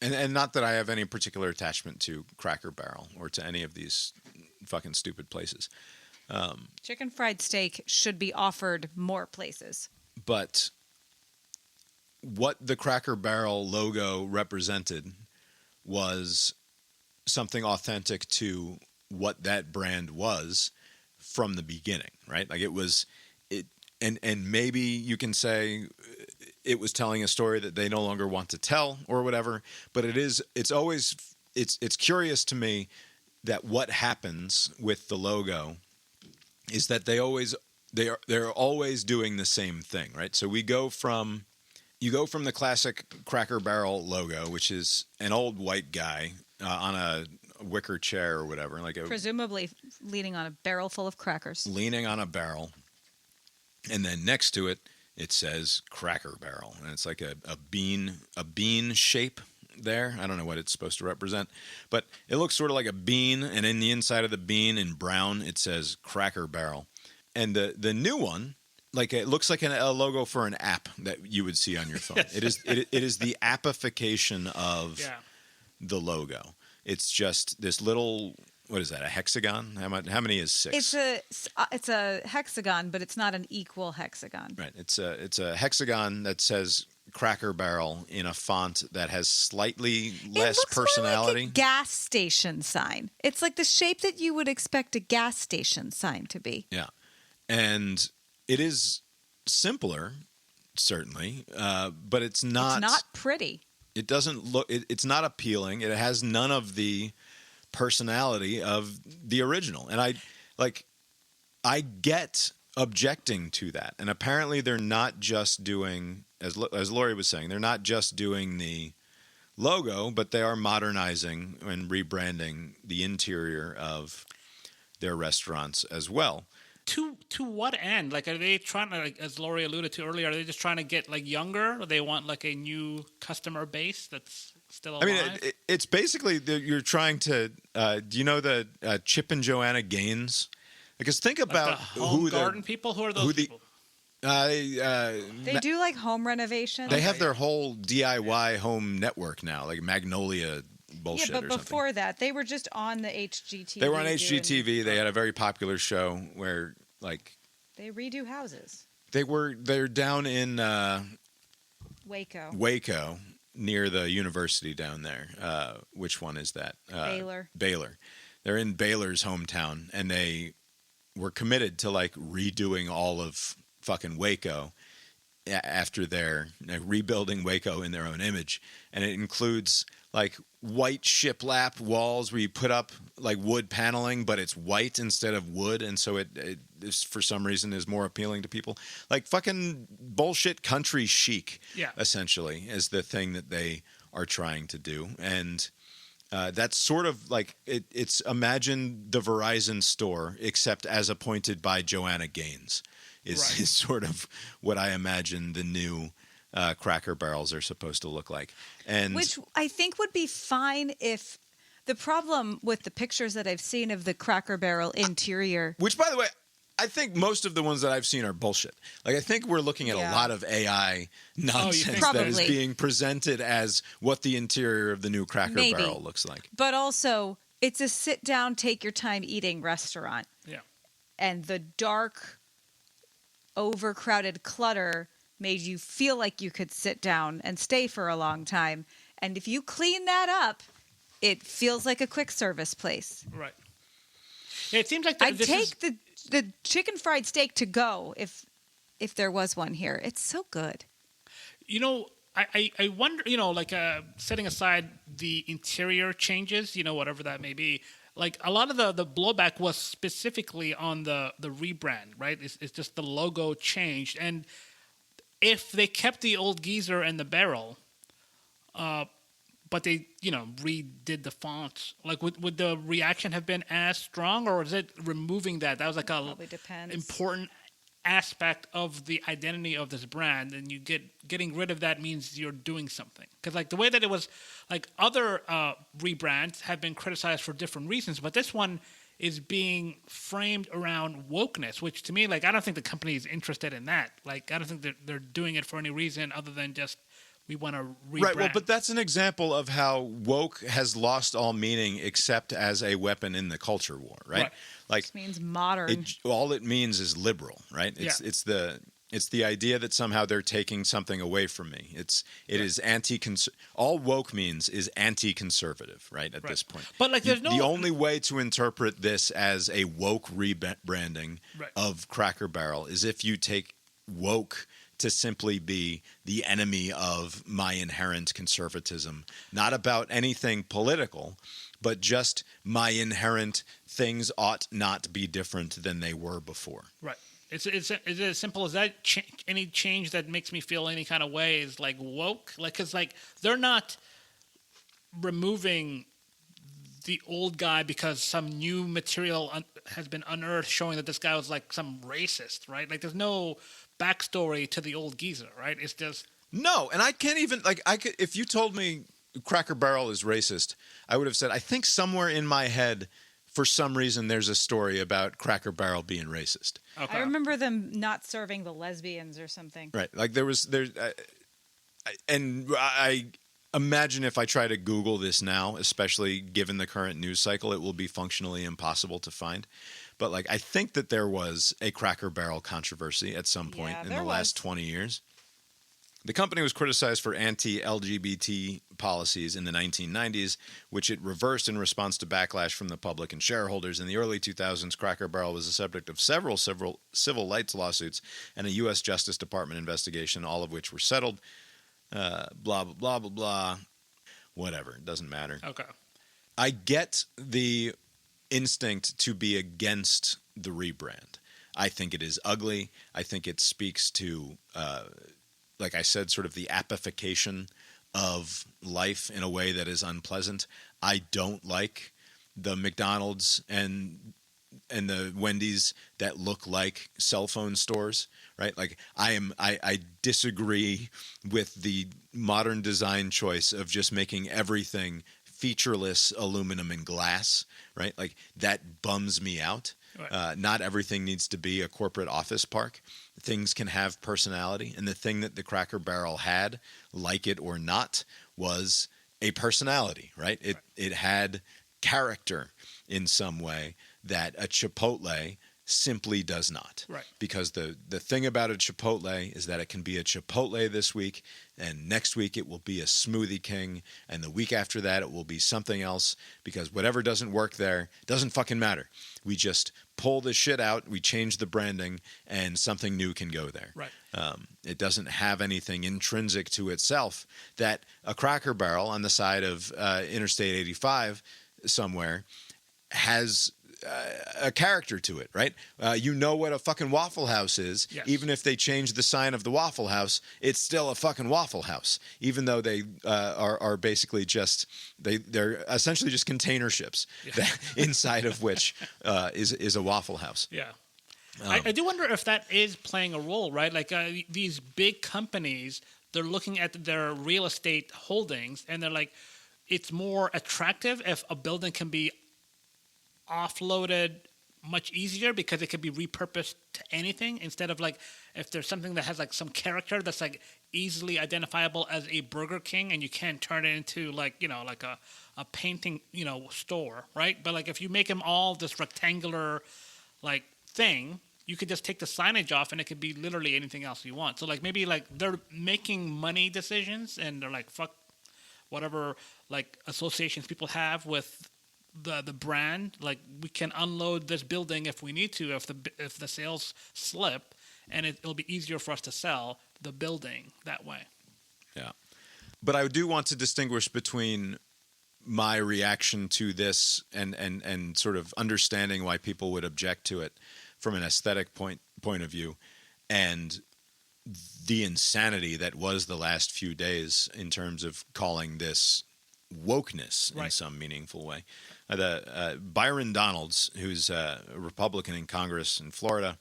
And not that I have any particular attachment to Cracker Barrel or to any of these fucking stupid places. Chicken fried steak should be offered more places. But what the Cracker Barrel logo represented was something authentic to what that brand was from the beginning, right? Like it was it, and maybe you can say it was telling a story that they no longer want to tell or whatever, but it's curious to me that what happens with the logo is that they're always doing the same thing, right? So you go from the classic Cracker Barrel logo, which is an old white guy on a wicker chair or whatever, Presumably leaning on a barrel full of crackers. Leaning on a barrel. And then next to it, it says Cracker Barrel. And it's like a bean shape there. I don't know what it's supposed to represent. But it looks sort of like a bean. And in the inside of the bean in brown, it says Cracker Barrel. And the new one, like it looks like a logo for an app that you would see on your phone. It is the appification of the logo. It's just this little... What is that? A hexagon? How many is 6? It's a hexagon, but it's not an equal hexagon. Right. It's a hexagon that says Cracker Barrel in a font that has slightly less personality. More like a gas station sign. It's like the shape that you would expect a gas station sign to be. Yeah, and it is simpler, certainly, but it's not. It's not pretty. It doesn't look. It's not appealing. It has none of the personality of the original, and I get objecting to that. And apparently they're not just doing, as Lori was saying, they're not just doing the logo, but they are modernizing and rebranding the interior of their restaurants as well. To what end? Like, are they trying to, like, as Lori alluded to earlier, are they just trying to get like younger, or they want like a new customer base that's still alive? I mean, it's basically you're trying to. Do you know the Chip and Joanna Gaines? Because think about like the home garden people. Who are those people? They do like home renovations. They have their whole DIY home network now, like Magnolia bullshit. Yeah, but before that, they were just on the HGTV. They were on HGTV. They had a very popular show where, like, they redo houses. They're down in Waco, near the university down there. Which one is that? Baylor. They're in Baylor's hometown, and they were committed to like redoing all of fucking Waco after they're rebuilding Waco in their own image. And it includes like white shiplap walls where you put up like wood paneling, but it's white instead of wood. And so it for some reason is more appealing to people. Like fucking bullshit country chic, essentially, is the thing that they are trying to do. And That's sort of like it's imagine the Verizon store, except as appointed by Joanna Gaines, is sort of what I imagine the new Cracker Barrels are supposed to look like. And which I think would be fine if the problem with the pictures that I've seen of the Cracker Barrel interior. Which, by the way, I think most of the ones that I've seen are bullshit. Like, I think we're looking at a lot of AI nonsense that is being presented as what the interior of the new Cracker Barrel looks like. But also, it's a sit-down, take-your-time eating restaurant. Yeah. And the dark, overcrowded clutter made you feel like you could sit down and stay for a long time. And if you clean that up, it feels like a quick service place. Right. Yeah, it seems like I'd take the chicken fried steak to go if there was one here. It's so good. You know, I wonder, you know, like setting aside the interior changes, you know, whatever that may be, like a lot of the blowback was specifically on the rebrand, right? It's just the logo changed. And if they kept the old geezer and the barrel, but they, you know, redid the fonts, like would the reaction have been as strong, or is it removing that? That was like a important aspect of the identity of this brand, and getting rid of that means you're doing something. Because like the way that it was, like other rebrands have been criticized for different reasons, but this one is being framed around wokeness, which to me, like, I don't think the company is interested in that. Like, I don't think they're doing it for any reason other than just we want to rebrand. Right, well, but that's an example of how woke has lost all meaning except as a weapon in the culture war, right? Like, this means modern. All it means is liberal, right? It's the idea that somehow they're taking something away from me. It is all woke means is anti-conservative, right? At this point, but like, there's the only way to interpret this as a woke rebranding of Cracker Barrel is if you take woke to simply be the enemy of my inherent conservatism, not about anything political, but just my inherent things ought not be different than they were before. Right. Is it as simple as that? Any change that makes me feel any kind of way is like woke? Like, because like they're not removing the old guy because some new material has been unearthed showing that this guy was like some racist, right? Like, there's no backstory to the old geezer, right? It's just no. And I can't even if you told me Cracker Barrel is racist, I would have said I think somewhere in my head, for some reason, there's a story about Cracker Barrel being racist. Okay. I remember them not serving the lesbians or something. Right, like I imagine if I try to Google this now, especially given the current news cycle, it will be functionally impossible to find. But like, I think that there was a Cracker Barrel controversy at some point in the last 20 years. The company was criticized for anti-LGBT policies in the 1990s, which it reversed in response to backlash from the public and shareholders. In the early 2000s, Cracker Barrel was the subject of several civil rights lawsuits and a U.S. Justice Department investigation, all of which were settled. Blah, blah, blah, blah, blah. Whatever. It doesn't matter. Okay. I get the instinct to be against the rebrand. I think it is ugly. I think it speaks to, like I said, sort of the appification of life in a way that is unpleasant. I don't like the McDonald's and the Wendy's that look like cell phone stores, right? Like I disagree with the modern design choice of just making everything featureless aluminum and glass, right? Like, that bums me out. Right. Not everything needs to be a corporate office park. Things can have personality. And the thing that the Cracker Barrel had, like it or not, was a personality, right? It had character in some way that a Chipotle simply does not. Right. Because the thing about a Chipotle is that it can be a Chipotle this week, and next week it will be a Smoothie King, and the week after that it will be something else, because whatever doesn't work there doesn't fucking matter. We just pull the shit out, we change the branding, and something new can go there. Right. It doesn't have anything intrinsic to itself that a Cracker Barrel on the side of Interstate 85 somewhere has a character to it, right? You know what a fucking Waffle House is. Yes. Even if they change the sign of the Waffle House, it's still a fucking Waffle House. Even though they are basically just they're essentially just container ships that, inside of which is a Waffle House. Yeah. I do wonder if that is playing a role, right? Like these big companies, they're looking at their real estate holdings and they're like, it's more attractive if a building can be offloaded much easier because it could be repurposed to anything, instead of like if there's something that has like some character that's like easily identifiable as a Burger King and you can't turn it into like, you know, like a painting, you know, store, right? But like if you make them all this rectangular like thing, you could just take the signage off and it could be literally anything else you want. So like maybe like they're making money decisions and they're like, fuck whatever like associations people have with the brand. Like we can unload this building if we need to, if the sales slip, and it'll be easier for us to sell the building that way. Yeah. But I do want to distinguish between my reaction to this and sort of understanding why people would object to it from an aesthetic point of view, and the insanity that was the last few days in terms of calling this wokeness in some meaningful way. Byron Donalds, who's a Republican in Congress in Florida,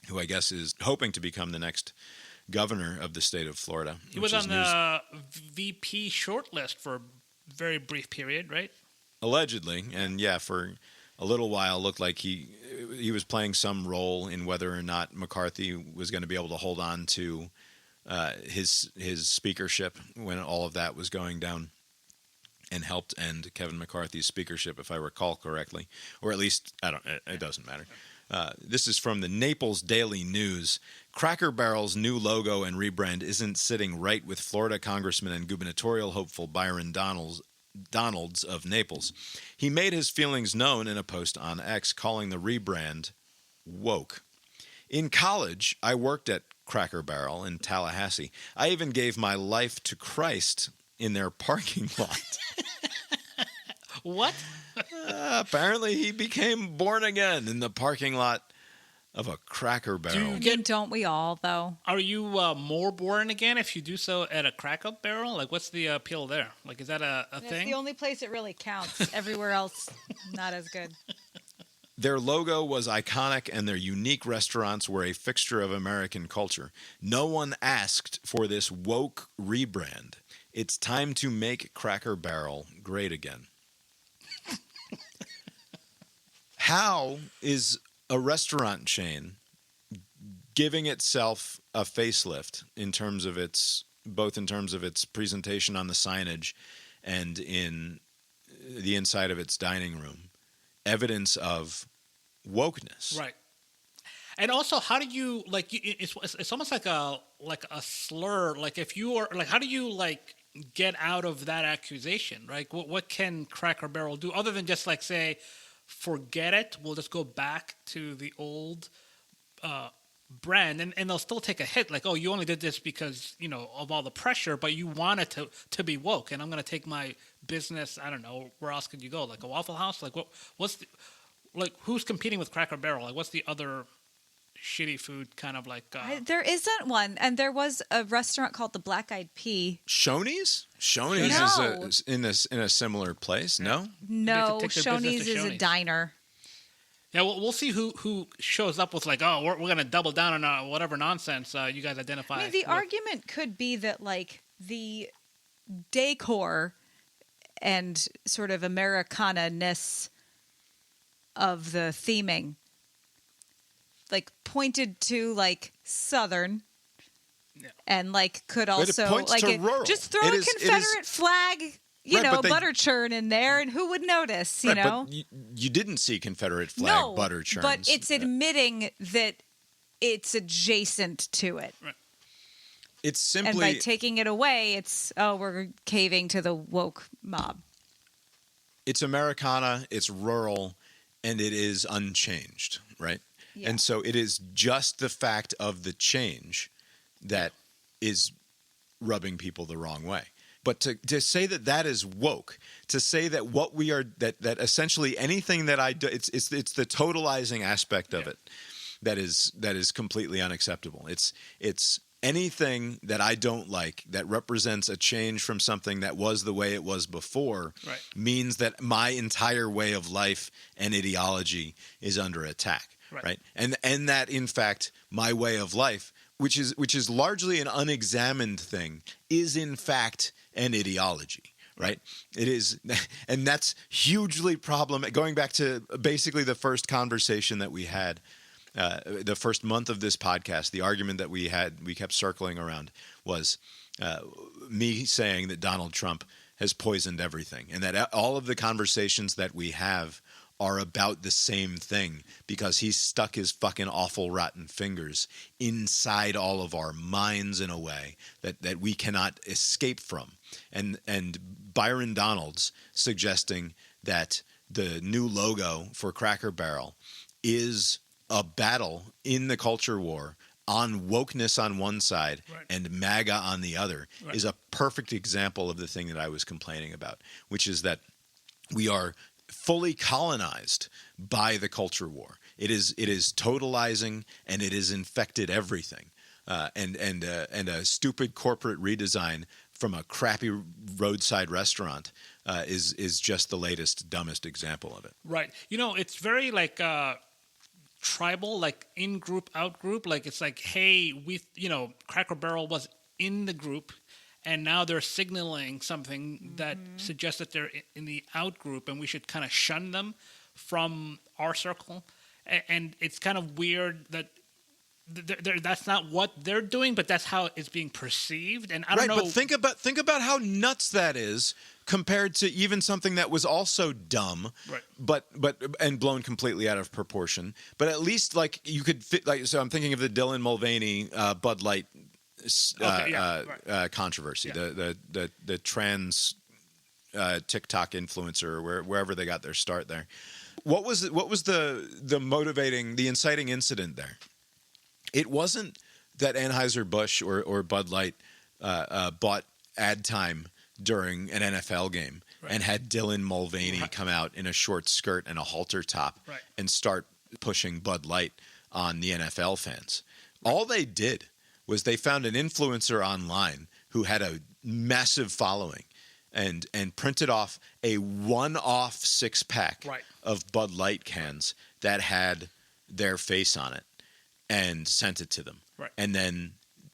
who I guess is hoping to become the next governor of the state of Florida. He was on the VP shortlist for a very brief period, right? Allegedly, and yeah, for a little while looked like he was playing some role in whether or not McCarthy was going to be able to hold on to his speakership when all of that was going down, and helped end Kevin McCarthy's speakership, if I recall correctly, or at least it doesn't matter. This is from the Naples Daily News. Cracker Barrel's new logo and rebrand isn't sitting right with Florida Congressman and gubernatorial hopeful Byron Donalds of Naples. He made his feelings known in a post on X, calling the rebrand woke. In college, I worked at Cracker Barrel in Tallahassee. I even gave my life to Christ in their parking lot. What? Apparently, he became born again in the parking lot of a Cracker Barrel. Don't we all, though? Are you more born again if you do so at a Cracker Barrel? Like, what's the appeal there? Like, is that a That's thing? the only place it really counts. Everywhere else, not as good. Their logo was iconic, and their unique restaurants were a fixture of American culture. No one asked for this woke rebrand. It's time to make Cracker Barrel great again. How is a restaurant chain giving itself a facelift in terms of its presentation on the signage and in the inside of its dining room evidence of wokeness? Right. And also, how do you like? It's almost like a slur. Like if you are like, how do you like get out of that accusation? Right? What can Cracker Barrel do other than just like say, forget it, we'll just go back to the old brand, and they'll still take a hit. Like, oh, you only did this because you know of all the pressure, but you want it to be woke, and I'm going to take my business. I don't know, where else could you go? Like a Waffle House? Like what's the, like who's competing with Cracker Barrel? Like what's the other shitty food kind of like there isn't one, and there was a restaurant called the Black Eyed Pea. Shoney's No. is in a similar place. No, No, Take their business Shoney's to is a Shoney's. diner. Yeah, we'll see who shows up with like, oh, we're going to double down on whatever nonsense you guys identify. I mean, the with. argument could be that like the decor and sort of Americana-ness of the theming like pointed to like Southern. Yeah. And like could But it also points like to rural. just throw It a is- it is- Confederate flag, Right, but they- butter churn in there, and who would notice? You right, know, but you didn't see Confederate flag no, butter churns. but it's admitting that it's adjacent to it, It's simply and by taking it away, it's we're caving to the woke mob. it's Americana, it's rural, and it is unchanged, right? Yeah. And so it is just the fact of the change that is rubbing people the wrong way. But to say that is woke, to say that what we are, that essentially anything that I do, it's the totalizing aspect of it that is completely unacceptable. It's anything that I don't like that represents a change from something that was the way it was before means that my entire way of life and ideology is under attack, right? And that in fact my way of life, which is largely an unexamined thing, is in fact an ideology, right? It is, and that's hugely problematic. Going back to basically the first conversation that we had, the first month of this podcast, the argument that we kept circling around was me saying that Donald Trump has poisoned everything, and that all of the conversations that we have are about the same thing because he's stuck his fucking awful rotten fingers inside all of our minds in a way that we cannot escape from. And Byron Donalds suggesting that the new logo for Cracker Barrel is a battle in the culture war on wokeness on one side and MAGA on the other is a perfect example of the thing that I was complaining about, which is that we are fully colonized by the culture war. It is totalizing, and it has infected everything. And a stupid corporate redesign from a crappy roadside restaurant is just the latest, dumbest example of it. Right. It's very like tribal, like in group, out group. Like it's like, hey, Cracker Barrel was in the group, and now they're signaling something that suggests that they're in the out group, and we should kind of shun them from our circle. And it's kind of weird that that's not what they're doing, but that's how it's being perceived. And I don't know. But think about how nuts that is compared to even something that was also dumb, but and blown completely out of proportion. But at least like you could fit. Like, so I'm thinking of the Dylan Mulvaney Bud Light controversy, the trans TikTok influencer, wherever they got their start there. What was the motivating, the inciting incident there? It wasn't that Anheuser-Busch or Bud Light bought ad time during an NFL game and had Dylan Mulvaney come out in a short skirt and a halter top and start pushing Bud Light on the NFL fans. All they did was they found an influencer online who had a massive following and printed off a one-off six-pack of Bud Light cans that had their face on it and sent it to them. And then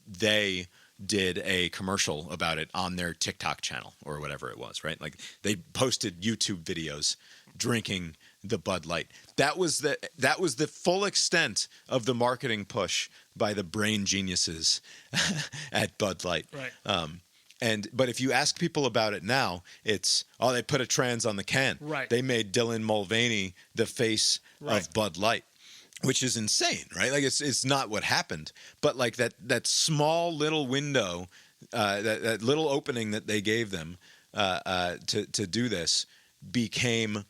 they did a commercial about it on their TikTok channel or whatever it was, right? Like they posted YouTube videos drinking the Bud Light. That was the full extent of the marketing push by the brain geniuses at Bud Light. But if you ask people about it now, it's they put a trans on the can. They made Dylan Mulvaney the face of Bud Light, which is insane, right? Like it's not what happened, but like that small little window, that little opening that they gave them to do this became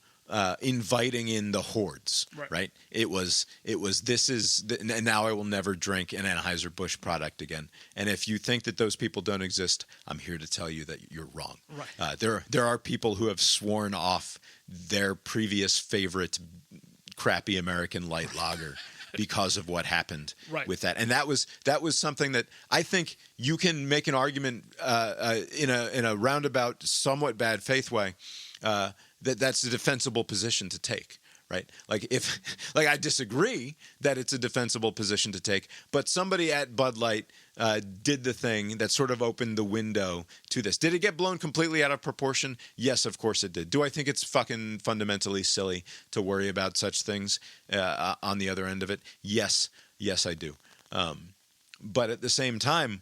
inviting in the hordes, right? It was and now I will never drink an Anheuser-Busch product again. And if you think that those people don't exist, I'm here to tell you that you're wrong. There are people who have sworn off their previous favorite crappy American light lager because of what happened with that. And that was something that I think you can make an argument in a roundabout, somewhat bad faith way, that's a defensible position to take, right? Like I disagree that it's a defensible position to take, but somebody at Bud Light did the thing that sort of opened the window to this. Did it get blown completely out of proportion? Yes, of course it did. Do I think it's fucking fundamentally silly to worry about such things on the other end of it? Yes, I do. But at the same time,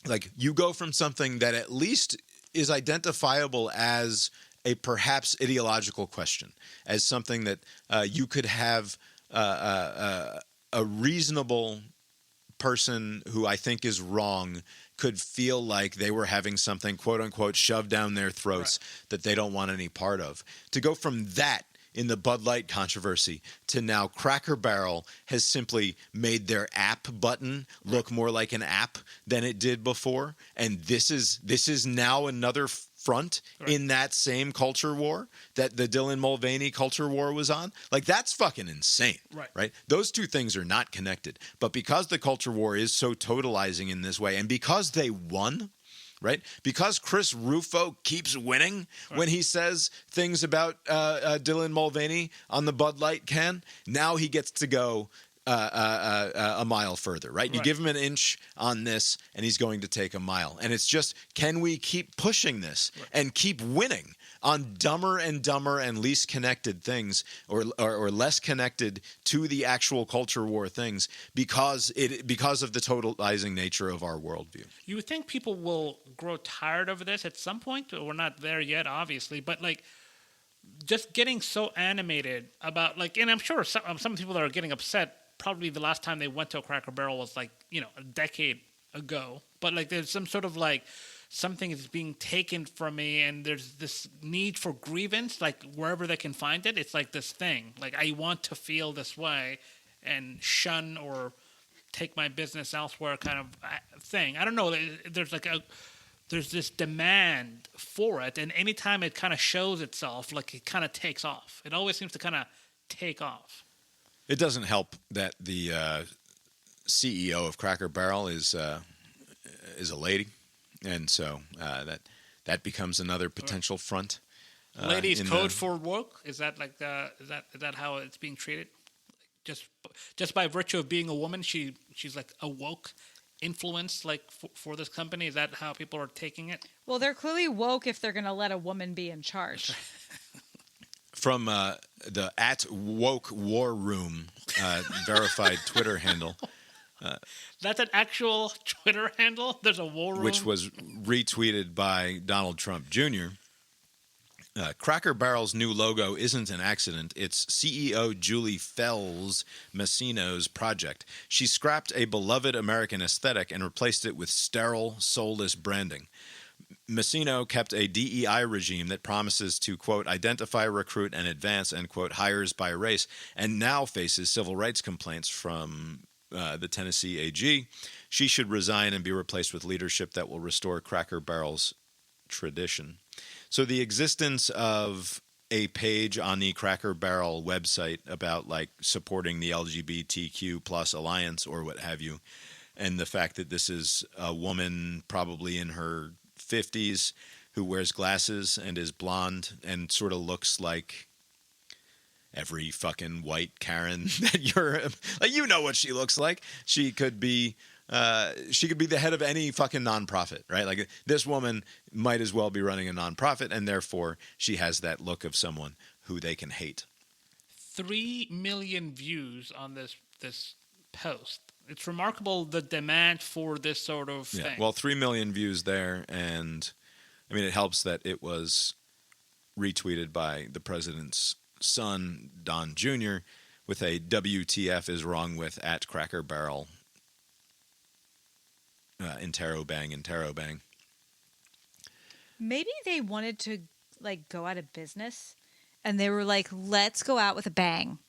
like you go from something that at least is identifiable as a perhaps ideological question, as something that you could have a reasonable person who I think is wrong could feel like they were having something, quote unquote, shoved down their throats that they don't want any part of. To go from that in the Bud Light controversy to now Cracker Barrel has simply made their app button look more like an app than it did before. And this is now another front in that same culture war that the Dylan Mulvaney culture war was on. Like, that's fucking insane, right? Those two things are not connected. But because the culture war is so totalizing in this way, and because they won, right? Because Chris Rufo keeps winning when he says things about Dylan Mulvaney on the Bud Light can, now he gets to go a mile further, right? You give him an inch on this, and he's going to take a mile. And it's just, can we keep pushing this and keep winning on dumber and dumber and least connected things, or less connected to the actual culture war things, because of the totalizing nature of our worldview? You would think people will grow tired of this at some point. We're not there yet, obviously, but like, just getting so animated about, like, and I'm sure some people that are getting upset, probably the last time they went to a Cracker Barrel was like, a decade ago. But like, there's some sort of like, something is being taken from me, and there's this need for grievance, like wherever they can find it. It's like this thing, like, I want to feel this way and shun or take my business elsewhere kind of thing. I don't know. There's this demand for it, and anytime it kind of shows itself, like, it kind of takes off. It always seems to kind of take off. It doesn't help that the CEO of Cracker Barrel is a lady, and so that becomes another potential front. Ladies code for woke? Is that like is that how it's being treated? Just by virtue of being a woman, she's like a woke influence, like for this company. Is that how people are taking it? Well, they're clearly woke if they're going to let a woman be in charge. From the @woke war room verified Twitter handle. That's an actual Twitter handle? There's a war room? Which was retweeted by Donald Trump Jr. Cracker Barrel's new logo isn't an accident. It's CEO Julie Fells Messino's project. She scrapped a beloved American aesthetic and replaced it with sterile, soulless branding. Messino kept a DEI regime that promises to, quote, identify, recruit, and advance, end quote, hires by race, and now faces civil rights complaints from the Tennessee AG. She should resign and be replaced with leadership that will restore Cracker Barrel's tradition. So the existence of a page on the Cracker Barrel website about, like, supporting the LGBTQ plus alliance or what have you, and the fact that this is a woman probably in her 50s who wears glasses and is blonde and sort of looks like every fucking white Karen that you're like, you know what she looks like. She could be the head of any fucking nonprofit, right? Like, this woman might as well be running a nonprofit, and therefore she has that look of someone who they can hate. 3 million views on this post. It's remarkable, the demand for this sort of thing. Well, 3 million views there, and I mean, it helps that it was retweeted by the president's son, Don Jr., with a WTF is wrong with @Cracker Barrel interrobang. Maybe they wanted to, like, go out of business, and they were like, let's go out with a bang.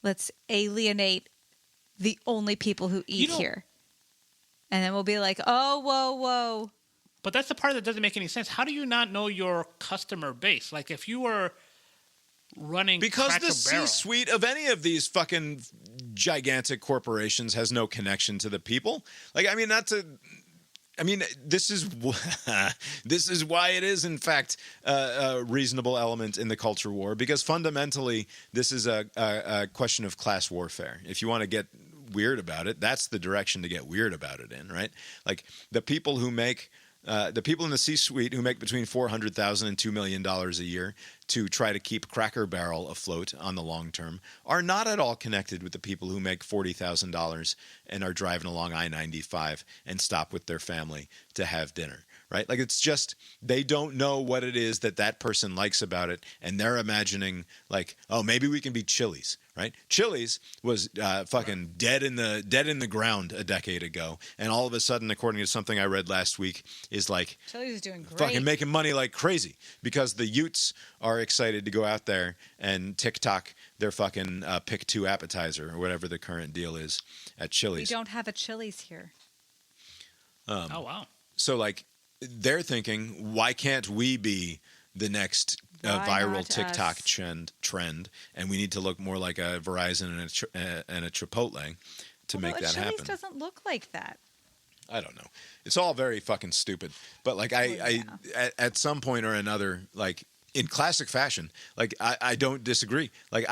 Let's alienate the only people who eat here. And then we'll be like, oh, whoa. But that's the part that doesn't make any sense. How do you not know your customer base? Like, if you were running because Cracker the Barrel, C-suite of any of these fucking gigantic corporations has no connection to the people. Like, I mean, this is why it is, in fact, a reasonable element in the culture war, because fundamentally this is a question of class warfare. If you want to get weird about it, that's the direction to get weird about it in, right? Like, the people in the C-suite who make between $400,000 and $2 million a year to try to keep Cracker Barrel afloat on the long term are not at all connected with the people who make $40,000 and are driving along I-95 and stop with their family to have dinner, right? Like it's just they don't know what it is that person likes about it, and they're imagining like, oh, maybe we can be Chili's, right? Chili's was fucking dead in the ground a decade ago, and all of a sudden, according to something I read last week, is like Chili's is doing great. fucking making money like crazy because the Utes are excited to go out there and TikTok their fucking pick 2 appetizer or whatever the current deal is at Chili's. We don't have a Chili's here. Oh wow. So like they're thinking, why can't we be the next Why viral not TikTok us? trend, and we need to look more like a Verizon and a Chipotle to make that Chili's happen. doesn't look like that. I don't know. It's all very fucking stupid. But like at some point or another, like in classic fashion, like I don't disagree. Like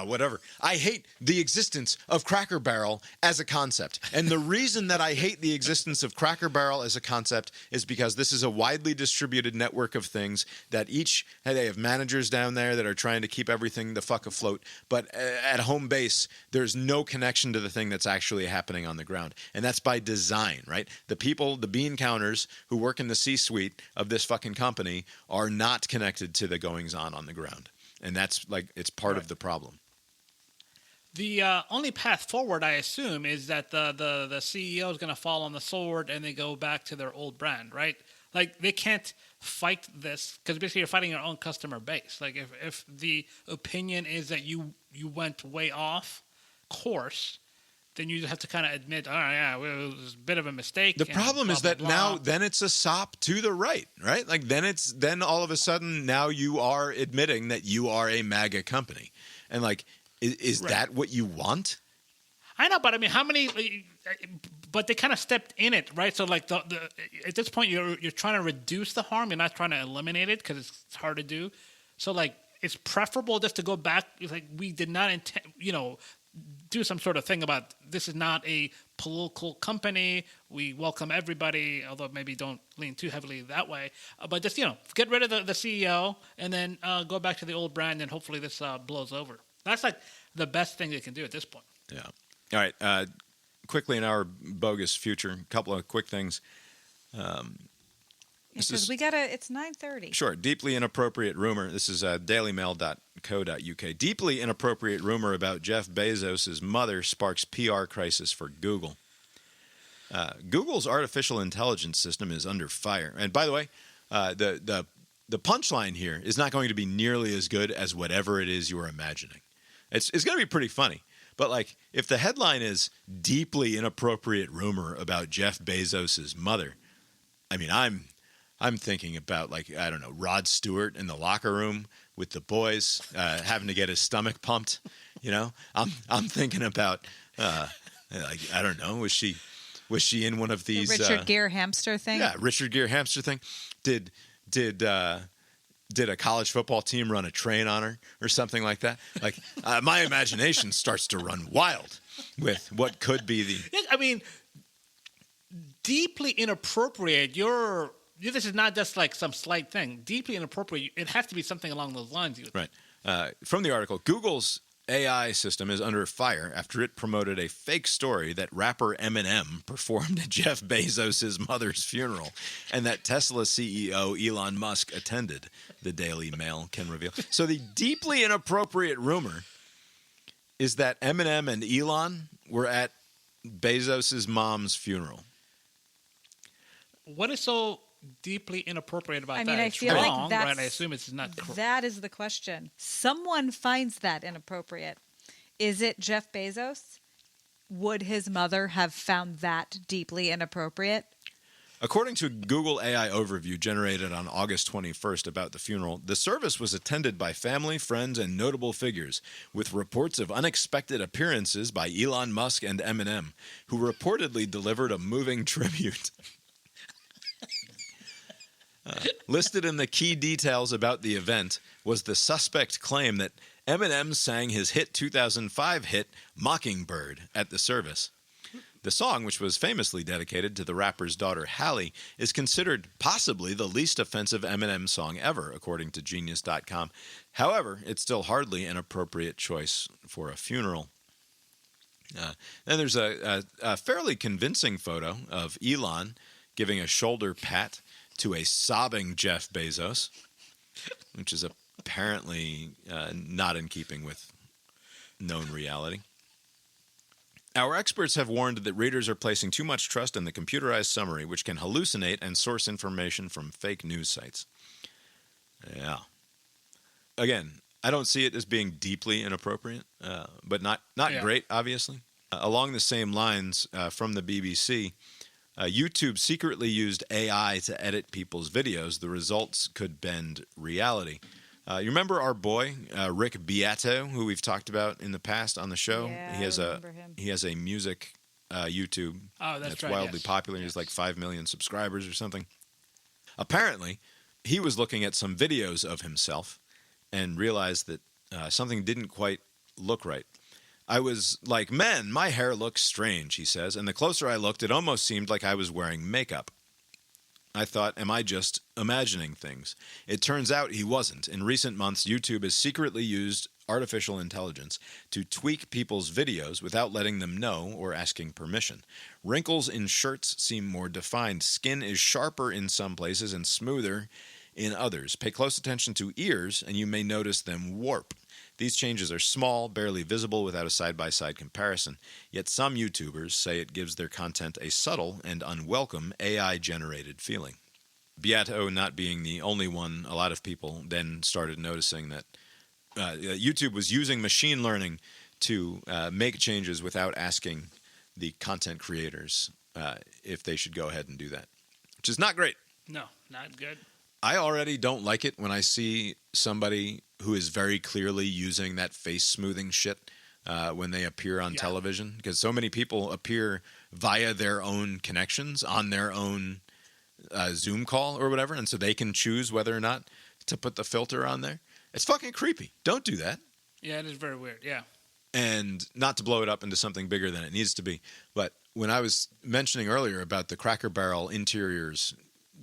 whatever. I hate the existence of Cracker Barrel as a concept. And the reason that I hate the existence of Cracker Barrel as a concept is because this is a widely distributed network of things that they have managers down there that are trying to keep everything the fuck afloat. But at home base, there's no connection to the thing that's actually happening on the ground. And that's by design, right? The people, the bean counters who work in the C-suite of this fucking company are not connected to the goings on the ground. And that's like, it's part of the problem. The only path forward, I assume, is that the CEO is going to fall on the sword and they go back to their old brand, right? Like they can't fight this because basically you're fighting your own customer base. Like if the opinion is that you went way off course, then you have to kind of admit, all right, yeah, it was a bit of a mistake. The problem is that now then it's a sop to the right? Like then all of a sudden now you are admitting that you are a MAGA company. And like, is that what you want? I know, but I mean, how many? But they kind of stepped in it, right? So like at this point, you're trying to reduce the harm. You're not trying to eliminate it because it's hard to do. So like, it's preferable just to go back. It's like we did not intend, do some sort of thing about this is not a political company. We welcome everybody, although maybe don't lean too heavily that way. But just, get rid of the CEO and then go back to the old brand and hopefully this blows over. That's like the best thing they can do at this point. Yeah. All right. Quickly in our bogus future, a couple of quick things. Because it's 9:30. Sure. Deeply inappropriate rumor. This is dailymail.co.uk. Deeply inappropriate rumor about Jeff Bezos' mother sparks PR crisis for Google. Google's artificial intelligence system is under fire. And by the way, the punchline here is not going to be nearly as good as whatever it is you're imagining. It's going to be pretty funny. But like, if the headline is deeply inappropriate rumor about Jeff Bezos' mother, I mean, I'm thinking about, like, I don't know, Rod Stewart in the locker room with the boys having to get his stomach pumped. I'm thinking about like, I don't know, was she in one of these The Richard Gere hamster thing? Yeah, Richard Gere hamster thing. Did a college football team run a train on her or something like that? Like, my imagination starts to run wild with what could be the. Yeah, I mean, deeply inappropriate. This is not just like some slight thing. Deeply inappropriate. It has to be something along those lines. Right. From the article, Google's AI system is under fire after it promoted a fake story that rapper Eminem performed at Jeff Bezos' mother's funeral and that Tesla CEO Elon Musk attended, the Daily Mail can reveal. So the deeply inappropriate rumor is that Eminem and Elon were at Bezos' mom's funeral. What is so deeply inappropriate about that? I It's feel wrong, like that's, right? I assume it's not correct. That is the question. Someone finds that inappropriate. Is it Jeff Bezos? Would his mother have found that deeply inappropriate? According to a Google AI overview generated on August 21st about the funeral, the service was attended by family, friends, and notable figures, with reports of unexpected appearances by Elon Musk and Eminem, who reportedly delivered a moving tribute. Listed in the key details about the event was the suspect claim that Eminem sang his hit 2005 hit Mockingbird at the service. The song, which was famously dedicated to the rapper's daughter Hallie, is considered possibly the least offensive Eminem song ever, according to Genius.com. However, it's still hardly an appropriate choice for a funeral. Then there's a fairly convincing photo of Elon giving a shoulder pat to a sobbing Jeff Bezos, which is apparently not in keeping with known reality. Our experts have warned that readers are placing too much trust in the computerized summary, which can hallucinate and source information from fake news sites. Yeah. Again, I don't see it as being deeply inappropriate, but not great, obviously. Along the same lines, from the BBC, YouTube secretly used AI to edit people's videos. The results could bend reality. You remember our boy, Rick Beato, who we've talked about in the past on the show? Yeah, he has I remember him. He has a music YouTube that's right, wildly yes. popular. He has like 5 million subscribers or something. Apparently, he was looking at some videos of himself and realized that something didn't quite look right. I was like, man, my hair looks strange, he says, and the closer I looked, it almost seemed like I was wearing makeup. I thought, am I just imagining things? It turns out he wasn't. In recent months, YouTube has secretly used artificial intelligence to tweak people's videos without letting them know or asking permission. Wrinkles in shirts seem more defined. Skin is sharper in some places and smoother in others. Pay close attention to ears, and you may notice them warp. These changes are small, barely visible without a side-by-side comparison. Yet some YouTubers say it gives their content a subtle and unwelcome AI-generated feeling. Beato not being the only one, a lot of people then started noticing that YouTube was using machine learning to make changes without asking the content creators if they should go ahead and do that, which is not great. No, not good. I already don't like it when I see somebody who is very clearly using that face smoothing shit when they appear on television, because so many people appear via their own connections on their own Zoom call or whatever, and so they can choose whether or not to put the filter on there. It's fucking creepy. Don't do that. Yeah, it is very weird. Yeah. And not to blow it up into something bigger than it needs to be, but when I was mentioning earlier about the Cracker Barrel interiors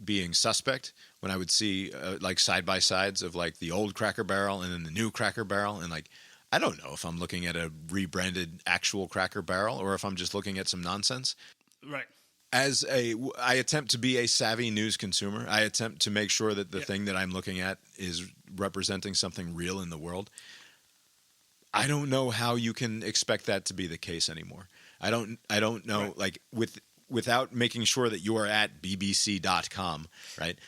being suspect, when I would see like side-by-sides of like the old Cracker Barrel and then the new Cracker Barrel, and like I don't know if I'm looking at a rebranded actual Cracker Barrel or if I'm just looking at some nonsense. Right. I attempt to be a savvy news consumer. I attempt to make sure that the thing that I'm looking at is representing something real in the world. I don't know how you can expect that to be the case anymore. I don't know, right. Like without making sure that you are at bbc.com, right?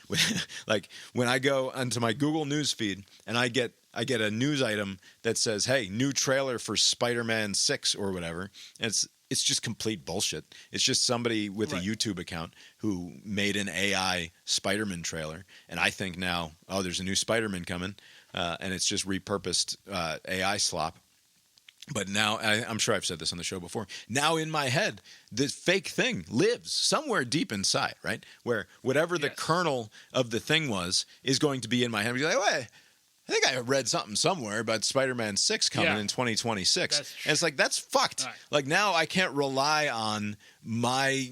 Like when I go onto my Google News feed and I get a news item that says, "Hey, new trailer for Spider-Man 6 or whatever." And it's just complete bullshit. It's just somebody with a YouTube account who made an AI Spider-Man trailer, and I think now, oh, there's a new Spider-Man coming, and it's just repurposed AI slop. But now, I'm sure I've said this on the show before, now in my head, the fake thing lives somewhere deep inside, right? Where whatever the kernel of the thing was is going to be in my head. You're like, wait, I think I read something somewhere about Spider-Man 6 coming in 2026. And it's like, that's fucked. Right. Like now I can't rely on my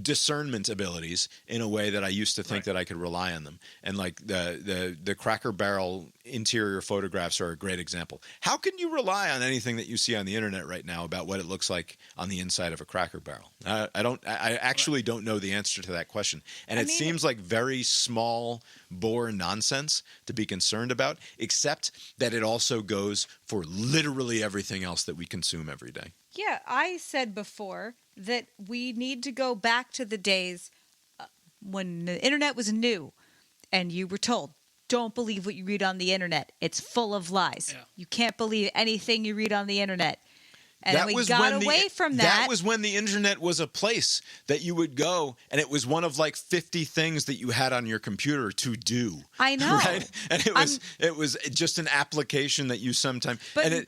discernment abilities in a way that I used to think that I could rely on them. And like the Cracker Barrel interior photographs are a great example. How can you rely on anything that you see on the internet right now about what it looks like on the inside of a Cracker Barrel? I actually don't know the answer to that question. And it seems like very small bore nonsense to be concerned about, except that it also goes for literally everything else that we consume every day. Yeah, I said before that we need to go back to the days when the internet was new and you were told, don't believe what you read on the internet. It's full of lies. Yeah. You can't believe anything you read on the internet. And then we got away from that. That was when the internet was a place that you would go, and it was one of like 50 things that you had on your computer to do. I know. Right? And it was just an application that you sometimes. But and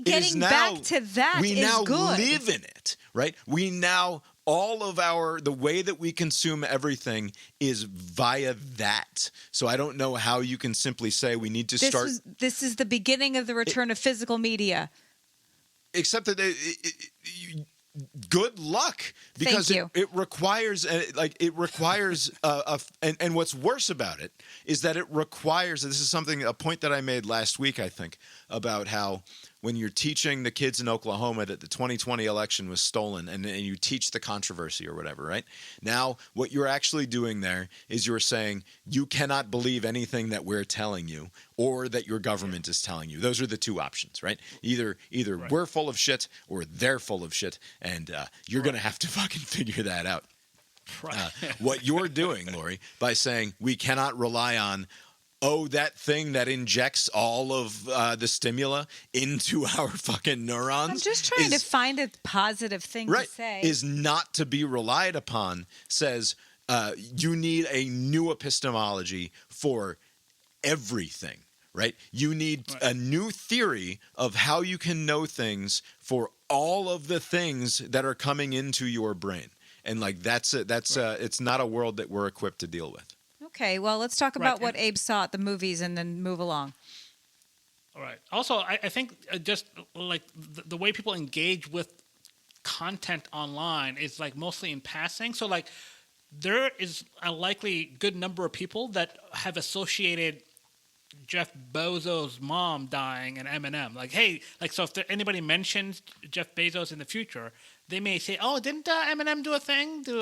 getting back to that is good. We now live in it, right? We now, all of the way that we consume everything is via that. So I don't know how you can simply say we need to start. This is the beginning of the return of physical media. Except that good luck, because it requires and what's worse about it is that it requires, this is a point that I made last week, I think, about how when you're teaching the kids in Oklahoma that the 2020 election was stolen, and you teach the controversy or whatever, right? Now, what you're actually doing there is you're saying you cannot believe anything that we're telling you or that your government is telling you. Those are the two options, right? Either we're full of shit or they're full of shit, and you're going to have to fucking figure that out. What you're doing, Lori, by saying we cannot rely on that thing that injects all of the stimula into our fucking neurons. I'm just trying to find a positive thing to say. Is not to be relied upon, says you need a new epistemology for everything, right? You need a new theory of how you can know things for all of the things that are coming into your brain. And like it's not a world that we're equipped to deal with. Okay, well, let's talk about what Abe saw at the movies and then move along. All right. Also, I think just like the way people engage with content online is like mostly in passing. So like there is a likely good number of people that have associated Jeff Bezos' mom dying and Eminem. Like, hey, like, so if anybody mentions Jeff Bezos in the future, they may say, "Oh, didn't Eminem do a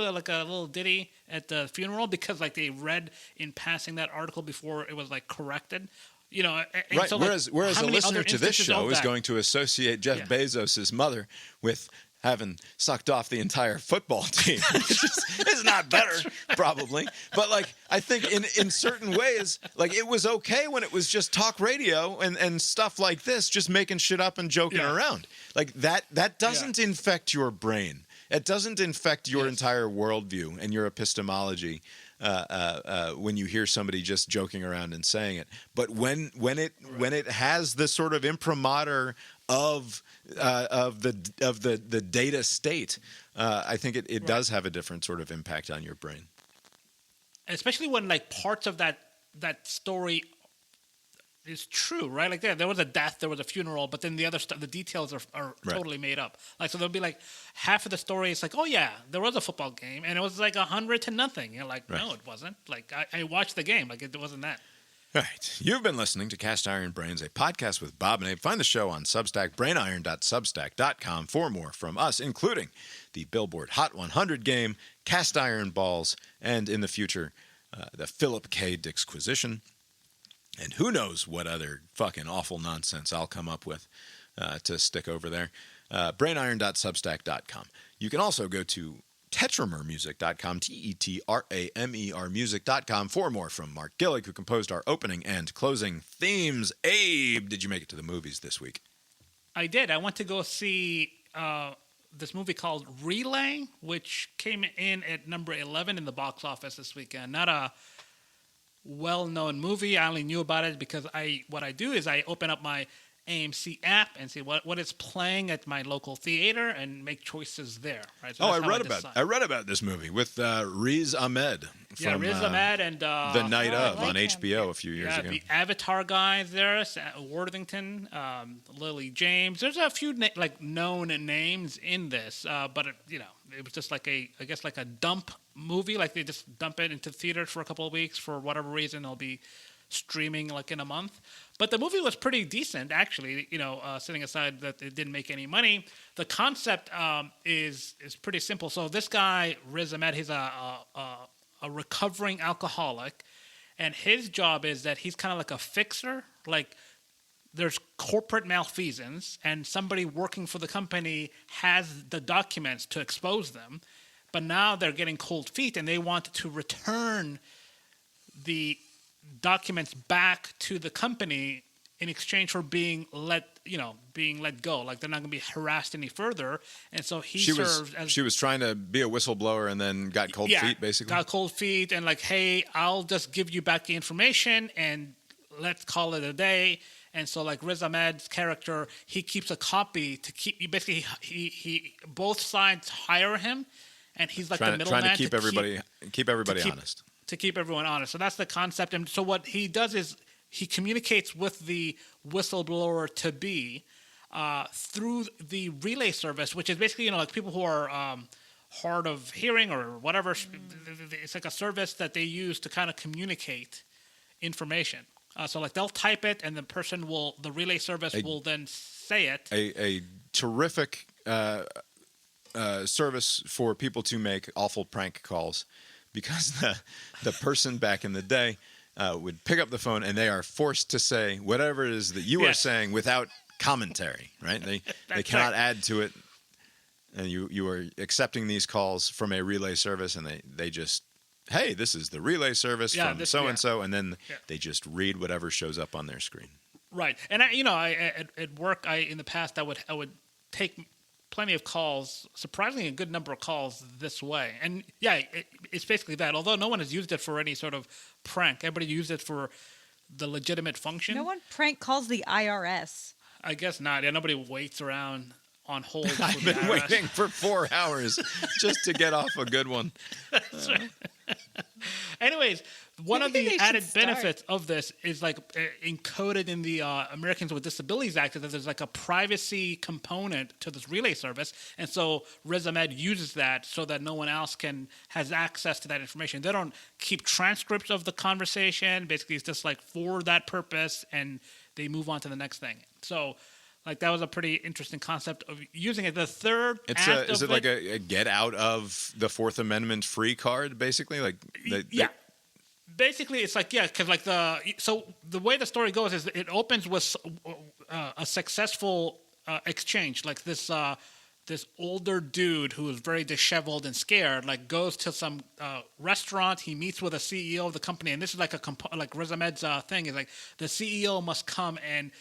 like a little ditty at the funeral?" Because like they read in passing that article before it was like corrected, you know. And right. So, whereas a listener to this show is going to associate Jeff Bezos' mother with having sucked off the entire football team, which is not better, probably. But like, I think in certain ways, like it was okay when it was just talk radio and stuff like this, just making shit up and joking around. Like that doesn't infect your brain. It doesn't infect your entire worldview and your epistemology when you hear somebody just joking around and saying it. But when it has the sort of imprimatur of the data state, I think it does have a different sort of impact on your brain. Especially when like parts of that story is true, right? Like there was a death, there was a funeral, but then the other stuff, the details are totally made up. Like so, there'll be like half of the story is like, oh yeah, there was a football game and it was like 100-0. You're like, no, it wasn't. Like I watched the game, like it wasn't that. All right. You've been listening to Cast Iron Brains, a podcast with Bob and Abe. Find the show on Substack, brainiron.substack.com for more from us, including the Billboard Hot 100 game, Cast Iron Balls, and in the future, the Philip K. Dicksquisition. And who knows what other fucking awful nonsense I'll come up with to stick over there. brainiron.substack.com. You can also go to tetramermusic.com, Tetramer music.com for more from Mark Gillig, who composed our opening and closing themes. Abe, did you make it to the movies this week? I did. I went to go see this movie called Relay, which came in at number 11 in the box office this weekend. Not a well-known movie. I only knew about it because what I do is I open up my AMC app and see what is playing at my local theater and make choices there. Right? So I read about this movie with Riz Ahmed from Riz Ahmed and The Night Of on HBO a few years ago. The Avatar guys there, Worthington, Lily James. There's a few known names in this, but it was just like a dump movie. Like they just dump it into theaters for a couple of weeks for whatever reason. It'll be streaming like in a month. But the movie was pretty decent, actually, setting aside that it didn't make any money. The concept is pretty simple. So this guy, Riz Ahmed, he's a recovering alcoholic, and his job is that he's kind of like a fixer. Like there's corporate malfeasance, and somebody working for the company has the documents to expose them, but now they're getting cold feet, and they want to return the documents back to the company in exchange for being let go. Like they're not going to be harassed any further. And so she was trying to be a whistleblower and then got cold feet, basically. Got cold feet and like, hey, I'll just give you back the information and let's call it a day. And so like Riz Ahmed's character, he keeps a copy to keep. Basically, he both sides hire him, and he's like the middleman trying to keep everybody honest. To keep everyone honest. So that's the concept. And so what he does is he communicates with the whistleblower to be through the relay service, which is basically, like people who are hard of hearing or whatever. It's like a service that they use to kind of communicate information. So like they'll type it, and the relay service will then say it. A terrific service for people to make awful prank calls, because the person back in the day would pick up the phone and they are forced to say whatever it is that you are saying without commentary, right? They cannot add to it, and you are accepting these calls from a relay service, and they just, hey, this is the relay service from so and so, and then they just read whatever shows up on their screen. Right, and at work, in the past I would take plenty of calls, surprisingly a good number of calls this way. And it's basically that. Although no one has used it for any sort of prank, everybody used it for the legitimate function. No one prank calls the IRS. I guess not. Yeah, nobody waits around on hold for I've the been IRS. waiting for 4 hours just to get off a good one. Anyways, one of Maybe the they should added start. benefits of this is like encoded in the Americans with Disabilities Act, that there's like a privacy component to this relay service, and so ResMed uses that so that no one else has access to that information. They don't keep transcripts of the conversation. Basically, it's just like for that purpose, and they move on to the next thing. So, like, that was a pretty interesting concept of using it. The third Is it like a get out of the Fourth Amendment free card, basically? Like, Basically, it's like, because like the way the story goes is it opens with a successful exchange. Like this older dude who is very disheveled and scared, like goes to some restaurant. He meets with a CEO of the company, and this is like like ResMed's thing is like the CEO must come and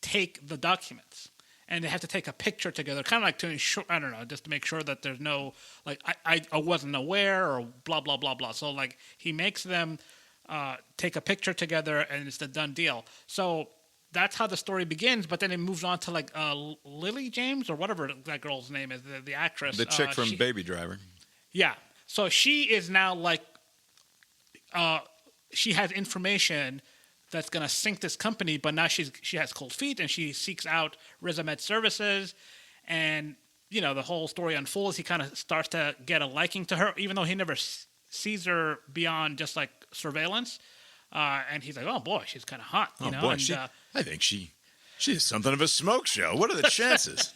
take the documents, and they have to take a picture together, kind of like to ensure, I don't know, just to make sure that there's no, like, I wasn't aware or blah, blah, blah, blah. So, like, he makes them take a picture together, and it's the done deal. So that's how the story begins, but then it moves on to, like, Lily James, or whatever that girl's name is, the actress. The chick from Baby Driver. Yeah. So she is now, like, she has information that's going to sink this company, but now she has cold feet, and she seeks out ResMed services, and the whole story unfolds. He kind of starts to get a liking to her, even though he never sees her beyond just like surveillance, and he's like, oh boy, she's kind of hot, I think she is something of a smoke show. What are the chances?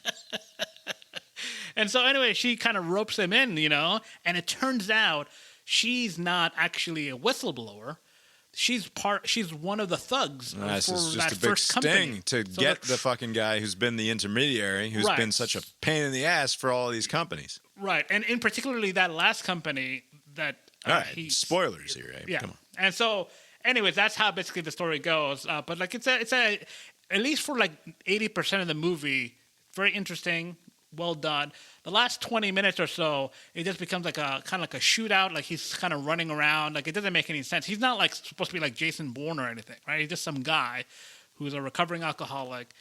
And so anyway, she kind of ropes him in, and it turns out she's not actually a whistleblower. She's one of the thugs for This is just that a big first company. sting to get the fucking guy who's been the intermediary, who's been such a pain in the ass for all of these companies. Right, and in particularly that last company that all right, spoilers here, Abe. Yeah. Come on. And so, anyways, that's how basically the story goes. But like it's a at least for like 80% of the movie, very interesting. Well done. The last 20 minutes or so, it just becomes like a kind of like a shootout. Like he's kind of running around. Like it doesn't make any sense. He's not like supposed to be like Jason Bourne or anything, right? He's just some guy who's a recovering alcoholic,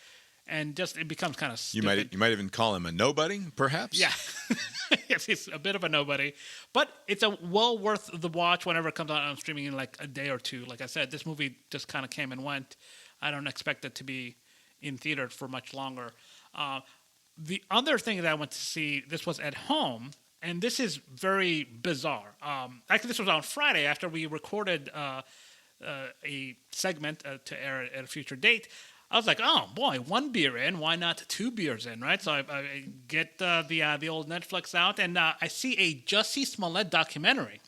and just it becomes kind of stupid. You might even call him a nobody, perhaps. Yeah, yes, he's a bit of a nobody, but it's a well worth the watch whenever it comes out on streaming in like a day or two. Like I said, this movie just kind of came and went. I don't expect it to be in theater for much longer. The other thing that I went to see, this was at home, and this is very bizarre. Actually, this was on Friday after we recorded a segment to air at a future date. I was like, oh boy, 1 beer in, why not 2 beers in, right? So I get the old Netflix out, and I see a Jussie Smollett documentary.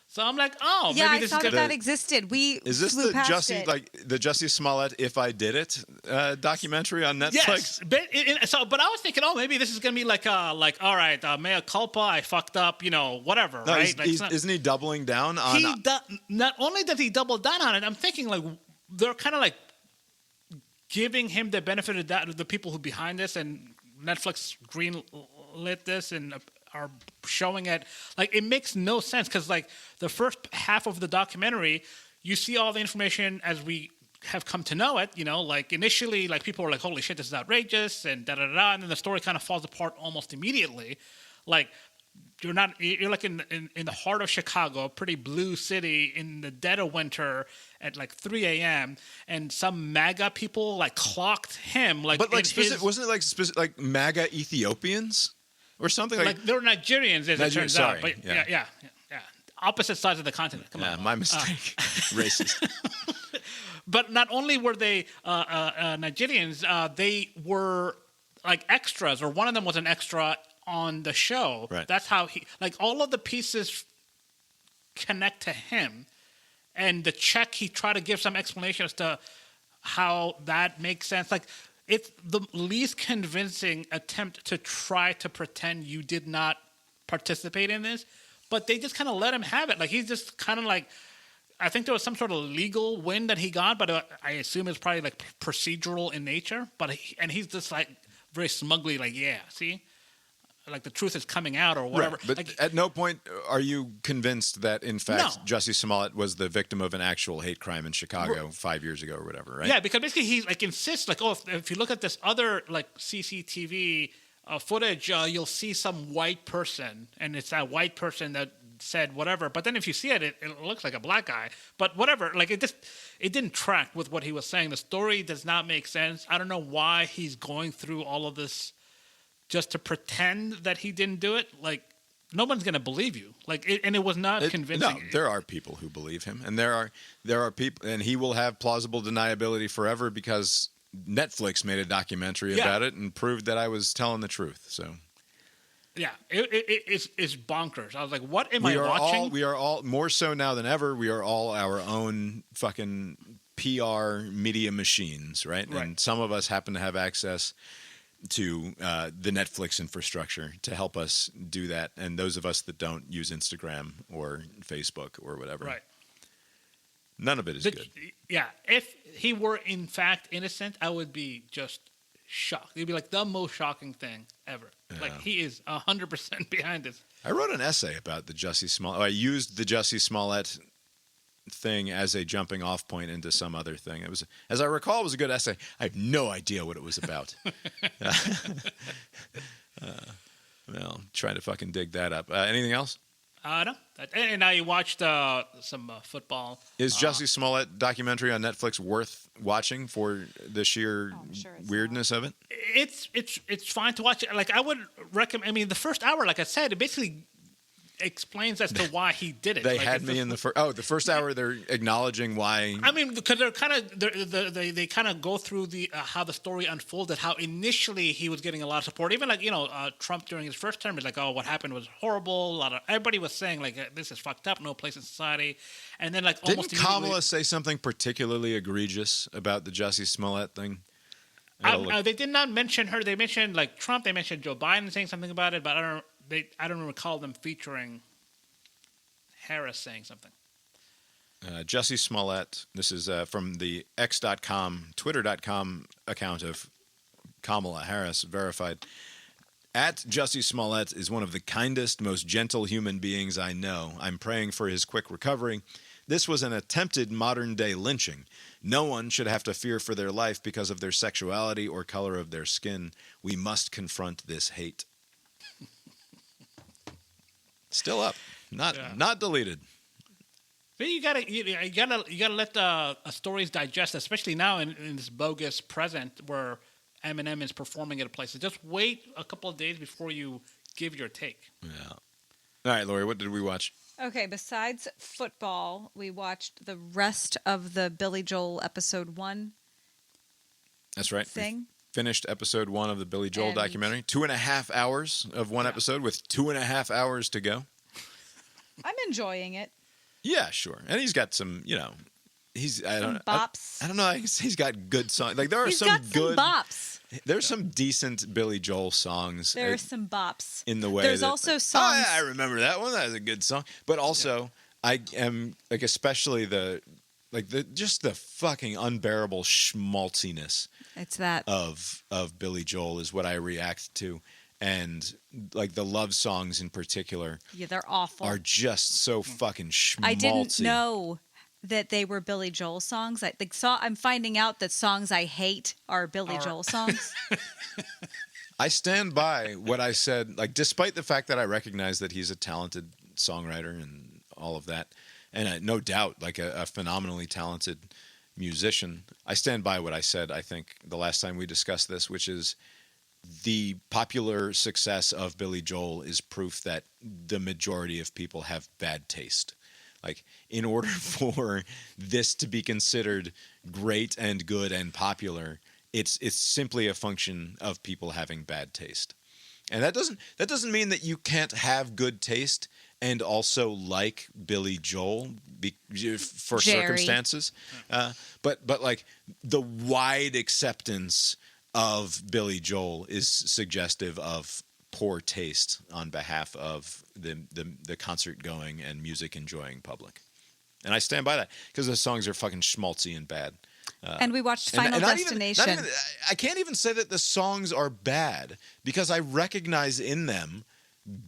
So I'm like, oh, Yeah, maybe I this thought is that gonna. existed. We Is this flew the past Jussie, it. like the Jussie Smollett "If I Did It" documentary on Netflix? Yes, but I was thinking, oh, maybe this is gonna be like all right, mea culpa, I fucked up, whatever, No, right? isn't he doubling down on? Not only does he double down on it, I'm thinking like they're kind of like giving him the benefit of that, the people who behind this, and Netflix greenlit this and are showing it. Like, it makes no sense because like the first half of the documentary, you see all the information as we have come to know it. Like initially, like people were like, "Holy shit, this is outrageous," and da da da, and then the story kind of falls apart almost immediately. Like you're like in the heart of Chicago, a pretty blue city in the dead of winter at like 3 a.m. and some MAGA people like clocked him like. But like, wasn't it like MAGA Ethiopians or something like they're Nigerians, as it turns out. But yeah. Opposite sides of the continent. Come on. My mistake. Racist. But not only were they Nigerians, they were like extras, or one of them was an extra on the show. Right. That's how all of the pieces connect to him. And the check, he tried to give some explanation as to how that makes sense. Like, it's the least convincing attempt to try to pretend you did not participate in this, but they just kind of let him have it. Like, he's just kind of like, I think there was some sort of legal win that he got, but I assume it's probably like procedural in nature. But he's just like very smugly like, yeah, see, like the truth is coming out or whatever. Right. But like, at no point are you convinced that, in fact, No. Jussie Smollett was the victim of an actual hate crime in Chicago 5 years ago or whatever, right? Yeah, because basically he like insists like, oh, if you look at this other like CCTV footage, you'll see some white person, and it's that white person that said whatever. But then if you see it, it looks like a black guy. But whatever, like it didn't track with what he was saying. The story does not make sense. I don't know why he's going through all of this just to pretend that he didn't do it. Like, no one's gonna believe you. Like, and it was not convincing. No, there are people who believe him, and there are people, and he will have plausible deniability forever because Netflix made a documentary about it and proved that I was telling the truth. So, yeah, it's bonkers. I was like, what am I watching? We are all more so now than ever. We are all our own fucking PR media machines, right? And some of us happen to have access to the Netflix infrastructure to help us do that, and those of us that don't use Instagram or Facebook or whatever, Right. None of it is good. Yeah, if he were in fact innocent, I would be just shocked. It'd be like the most shocking thing ever. Yeah. Like, he is 100% behind this. I wrote an essay about the Jussie Smollett. I used the Jussie Smollett thing as a jumping off point into some other thing. It was, as I recall, it was a good essay. I have no idea what it was about. Well, trying to fucking dig that up. Anything else? No. And I watched some football. Is Jussie Smollett documentary on Netflix worth watching for the sheer weirdness of it? It's fine to watch. Like, I would recommend. I mean, the first hour, like I said, it basically explains as to why he did it. They like, had me in the first. Oh, the first hour they're acknowledging why. I mean, because they're kind of they kind of go through the how the story unfolded. How initially he was getting a lot of support. Even like Trump during his first term is like, oh, what happened was horrible. Everybody was saying like, this is fucked up. No place in society. And then like almost didn't Kamala say something particularly egregious about the Jussie Smollett thing? They did not mention her. They mentioned like Trump. They mentioned Joe Biden saying something about it, but I don't recall them featuring Harris saying something. Jussie Smollett, this is from the X.com, Twitter.com account of Kamala Harris, verified. At Jussie Smollett is one of the kindest, most gentle human beings I know. I'm praying for his quick recovery. This was an attempted modern-day lynching. No one should have to fear for their life because of their sexuality or color of their skin. We must confront this hate. Still up, not deleted. But you gotta let the stories digest, especially now in this bogus present where Eminem is performing at a place. So just wait a couple of days before you give your take. Yeah. All right, Lori, what did we watch? Okay, besides football, we watched the rest of the Billy Joel episode 1. That's right. Thing. Finished episode 1 of the Billy Joel documentary. 2.5 hours of one episode with 2.5 hours to go. I'm enjoying it. Yeah, sure. And he's got some, I don't know. He's got good songs. Like, there are some good bops. There's some decent Billy Joel songs. There are some bops. In the way there's also songs. Oh, yeah, I remember that one. That was a good song. But also, I am like, especially the fucking unbearable schmaltziness. It's that of Billy Joel is what I react to, and like the love songs in particular. Yeah, they're awful. Are just so fucking schmaltzy. I didn't know that they were Billy Joel songs. I'm finding out that songs I hate are Billy Joel songs. I stand by what I said, like, despite the fact that I recognize that he's a talented songwriter and all of that, and no doubt, like, a phenomenally talented musician. I stand by what I said, I think, the last time we discussed this, which is the popular success of Billy Joel is proof that the majority of people have bad taste. Like, in order for this to be considered great and good and popular, it's simply a function of people having bad taste. And that doesn't mean that you can't have good taste and also like Billy Joel for Jerry. circumstances. But like the wide acceptance of Billy Joel is suggestive of poor taste on behalf of the concert going and music enjoying public. And I stand by that because the songs are fucking schmaltzy and bad. And we watched Final Destination. I can't even say that the songs are bad because I recognize in them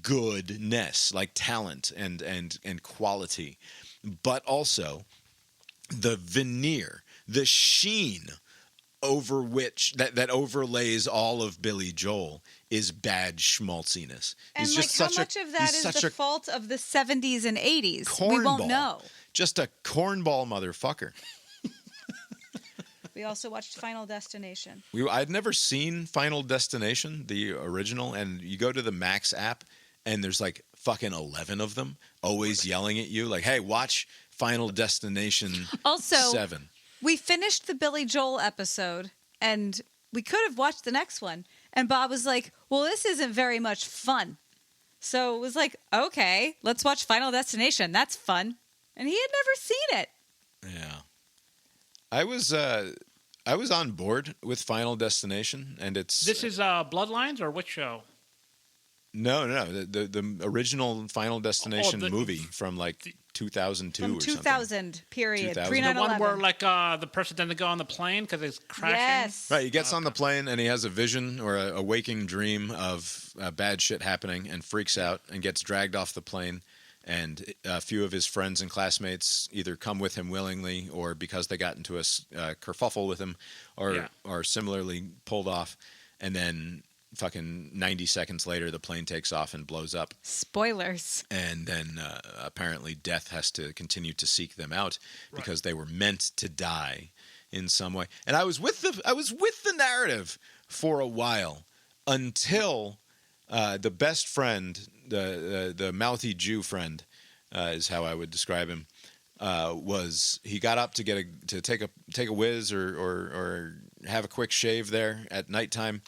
goodness, like talent and quality, but also the veneer, the sheen over which that overlays all of Billy Joel is bad schmaltziness. And He's like, just how such much of that is the fault of the 70s and 80s? We won't cornball. know. Just a cornball motherfucker. We also watched Final Destination. I'd never seen Final Destination, the original, and you go to the Max app, and there's like fucking 11 of them, always yelling at you, like, "Hey, watch Final Destination Also, 7." We finished the Billy Joel episode, and we could have watched the next one. And Bob was like, "Well, this isn't very much fun." So it was like, "Okay, let's watch Final Destination. That's fun." And he had never seen it. Yeah, I was on board with Final Destination, and it's This is Bloodlines or which show? no, the original Final Destination the- movie from like 2002 From or 2000, period. 2000. Pre The one 9/11. where like the person doesn't go on the plane because it's crashing. Yes. something. Right, he gets on the plane and he has a vision or a waking dream of bad shit happening and freaks out and gets dragged off the plane. And a few of his friends and classmates either come with him willingly or because they got into a kerfuffle with him or similarly pulled off. And then fucking 90 seconds later, the plane takes off and blows up. Spoilers. And then apparently death has to continue to seek them out because they were meant to die in some way. And I was with the narrative for a while until the best friend, the mouthy Jew friend, is how I would describe him. He got up to take a whiz or have a quick shave there at nighttime,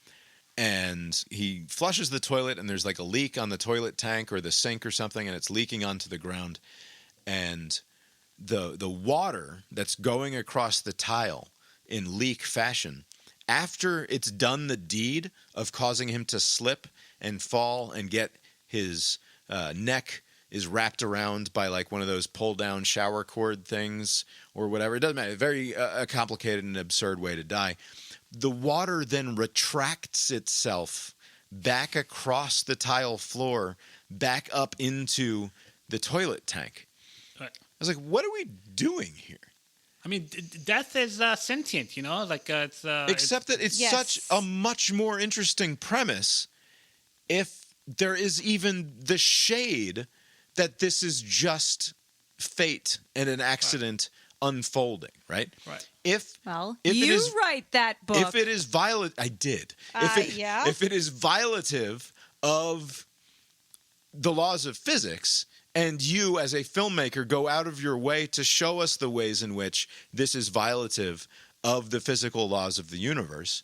and he flushes the toilet, and there's like a leak on the toilet tank or the sink or something, and it's leaking onto the ground, and the water that's going across the tile in leak fashion, after it's done the deed of causing him to slip and fall and get his neck is wrapped around by like one of those pull down shower cord things or whatever. It doesn't matter. Very complicated and absurd way to die. The water then retracts itself back across the tile floor, back up into the toilet tank. Right. I was like, what are we doing here? I mean, death is sentient, you know? Like it's Except that it's Yes. such a much more interesting premise if there is even the shade that this is just fate and an accident unfolding, right? Right. If Well, it you is- write that book. If it is I did. Yeah? If it is violative of the laws of physics, and you as a filmmaker go out of your way to show us the ways in which this is violative of the physical laws of the universe,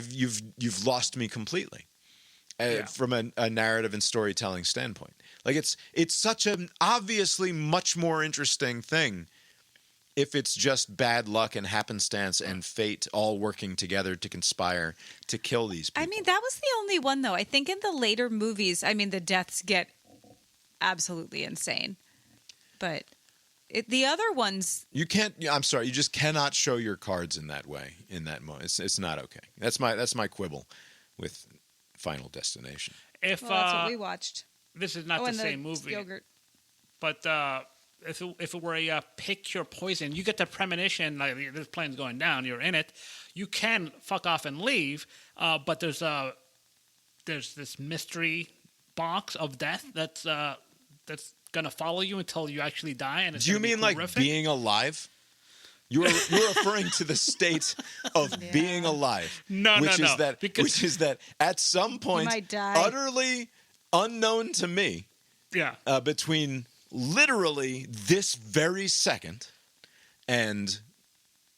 you've lost me completely. From a narrative and storytelling standpoint. Like it's such an obviously much more interesting thing if it's just bad luck and happenstance and fate all working together to conspire to kill these people. I mean, that was the only one, though. I think in the later movies, I mean, the deaths get absolutely insane. But the other ones... You can't. I'm sorry. You just cannot show your cards in that way. In that moment, it's not okay. That's my quibble with Final Destination. If Well, that's what we watched. this is not the and same movie, Yogurt. but if it were a pick your poison, you get the premonition like this plane's going down, you're in it, you can fuck off and leave, but there's this mystery box of death that's gonna follow you until you actually die. And it's Do you gonna be mean like horrific. being alive? You're referring to the state of being alive. No, which no. Which is that at some point, might die. utterly unknown to me, Yeah. between literally this very second, and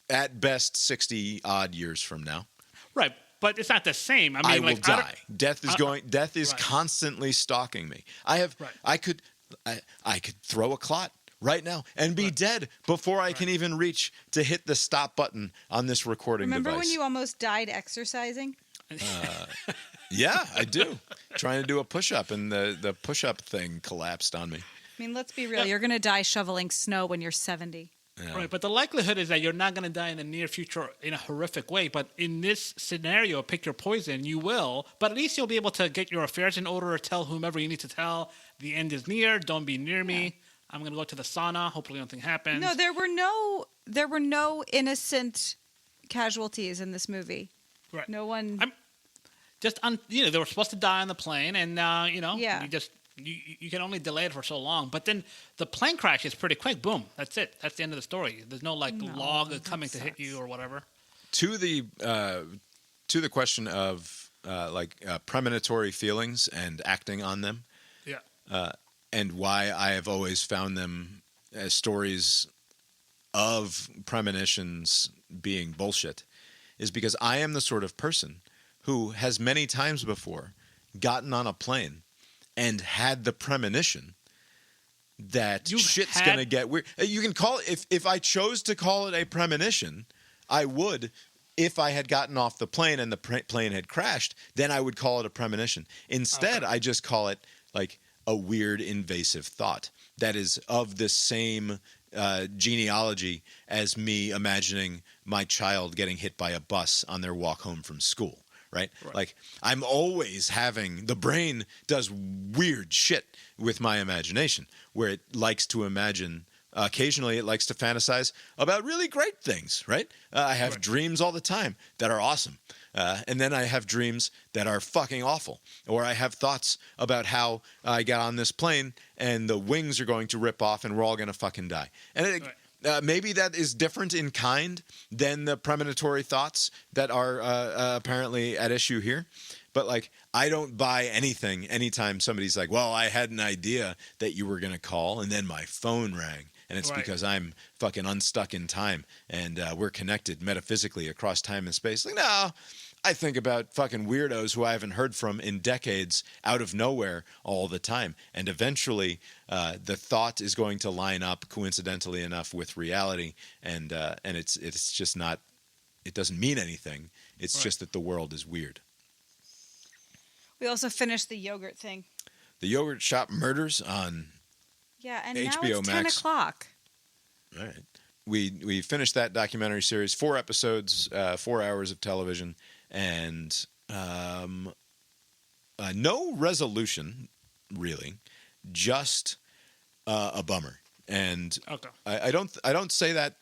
at best 60 odd years from now, Right, but it's not the same. I mean, I will die. Death is right. constantly stalking me. I could throw a clot right now and be dead before I can even reach to hit the stop button on this recording Remember device. when you almost died exercising? Yeah, I do. Trying to do a push-up, and the push-up thing collapsed on me. I mean, let's be real. You're going to die shoveling snow when you're 70. Yeah. Right, but the likelihood is that you're not going to die in the near future in a horrific way. But in this scenario, pick your poison, you will. But at least you'll be able to get your affairs in order, tell whomever you need to tell. The end is near. Don't be near me. I'm going to go to the sauna. Hopefully nothing happens. No, there were no innocent casualties in this movie. Right. No one. They were supposed to die on the plane, and Yeah. you can only delay it for so long. But then the plane crash is pretty quick. Boom, that's it. That's the end of the story. There's no log coming to hit you or whatever. To the question of premonitory feelings and acting on them, and why I have always found them as stories of premonitions being bullshit, is because I am the sort of person who has many times before gotten on a plane and had the premonition that shit's going to get weird. You can call it, if I chose to call it a premonition, I would. If I had gotten off the plane and the plane had crashed, then I would call it a premonition. Instead, I just call it like a weird invasive thought that is of the same genealogy as me imagining my child getting hit by a bus on their walk home from school. Right? Like, I'm always the brain does weird shit with my imagination, where it likes to imagine, occasionally it likes to fantasize about really great things, right? I have dreams all the time that are awesome. And then I have dreams that are fucking awful. Or I have thoughts about how I got on this plane and the wings are going to rip off and we're all going to fucking die. And maybe that is different in kind than the premonitory thoughts that are apparently at issue here. But, like, I don't buy anything anytime somebody's like, well, I had an idea that you were going to call, and then my phone rang. And it's because I'm fucking unstuck in time, and we're connected metaphysically across time and space. Like, no, I think about fucking weirdos who I haven't heard from in decades out of nowhere all the time. And eventually the thought is going to line up coincidentally enough with reality. And it's just not, it doesn't mean anything. It's just that the world is weird. We also finished the yogurt thing. The Yogurt Shop Murders on and HBO now it's 10 Max. o'clock. All right. We finished that documentary series, 4 episodes, 4 hours of television, and no resolution, really, just a bummer. And I don't say that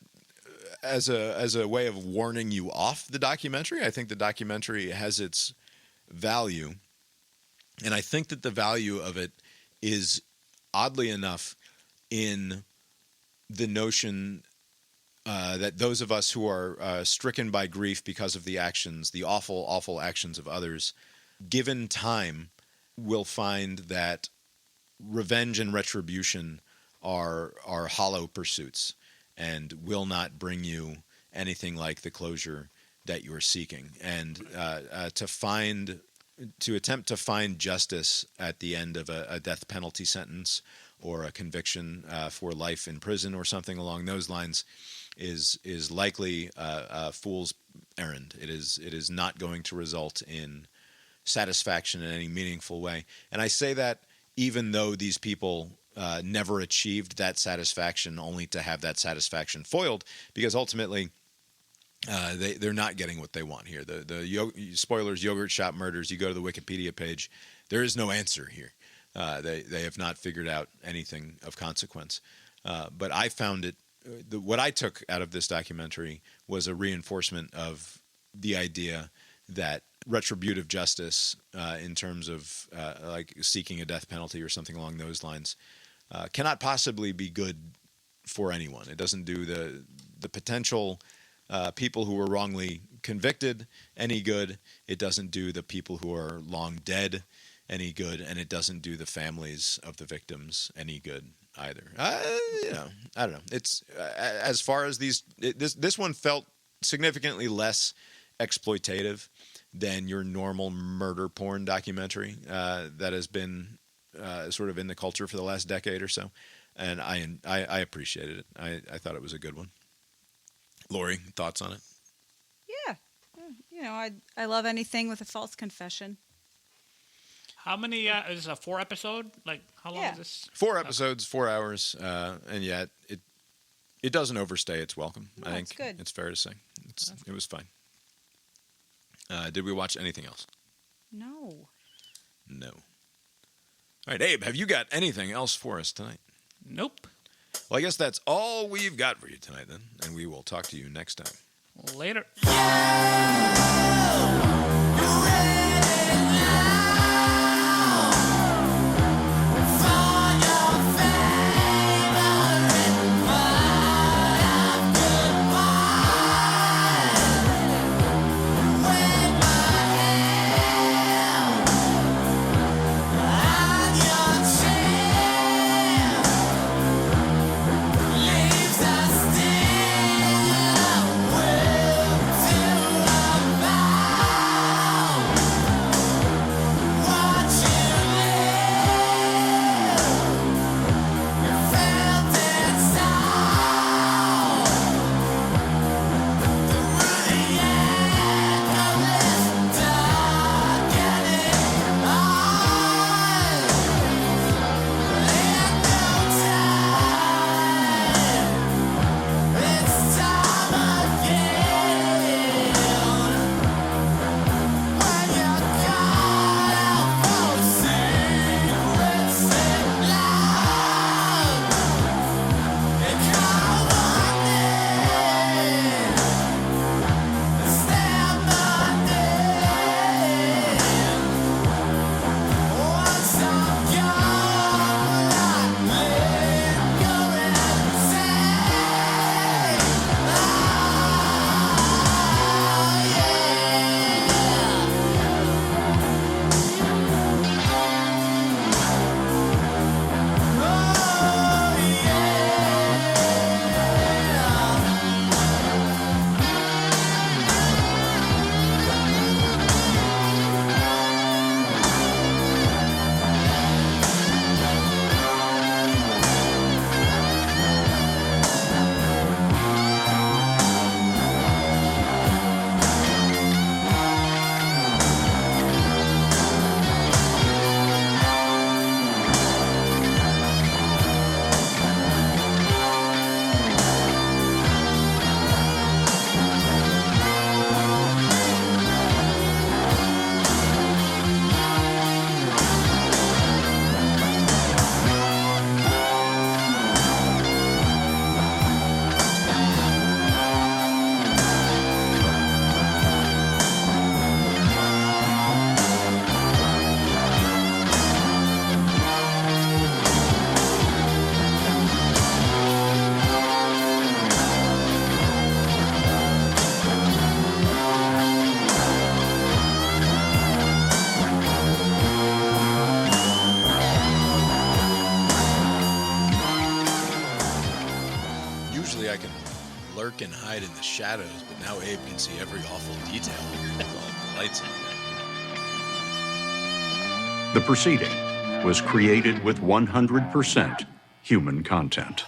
as a way of warning you off the documentary. I think the documentary has its value, and I think that the value of it is, oddly enough, in the notion that those of us who are stricken by grief because of the actions, the awful, awful actions of others, given time, will find that revenge and retribution are hollow pursuits and will not bring you anything like the closure that you are seeking. And to attempt to find justice at the end of a death penalty sentence or a conviction for life in prison or something along those lines is likely a fool's errand. It is not going to result in satisfaction in any meaningful way. And I say that even though these people never achieved that satisfaction, only to have that satisfaction foiled, because ultimately they're not getting what they want here. Spoilers, Yogurt Shop Murders, you go to the Wikipedia page, there is no answer here. They have not figured out anything of consequence. But I found it, what I took out of this documentary was a reinforcement of the idea that retributive justice in terms of like seeking a death penalty or something along those lines cannot possibly be good for anyone. It doesn't do the potential people who were wrongly convicted any good. It doesn't do the people who are long dead any good, and it doesn't do the families of the victims any good. either. I don't know. It's as far as this one felt significantly less exploitative than your normal murder porn documentary that has been sort of in the culture for the last decade or so, and I appreciated it. I thought it was a good one. Lori, thoughts on it? Yeah. I love anything with a false confession. How many is this a 4 episode? Like, how long is this? 4 episodes, 4 hours, and yet it doesn't overstay its welcome. No, I think it's good. it's fair to say it was fine. Did we watch anything else? No. No. All right, Abe, have you got anything else for us tonight? Nope. Well, I guess that's all we've got for you tonight then, and we will talk to you next time. Later. lurk and hide in the shadows, but now Abe can see every awful detail. With all the lights on there. The proceeding was created with 100% human content.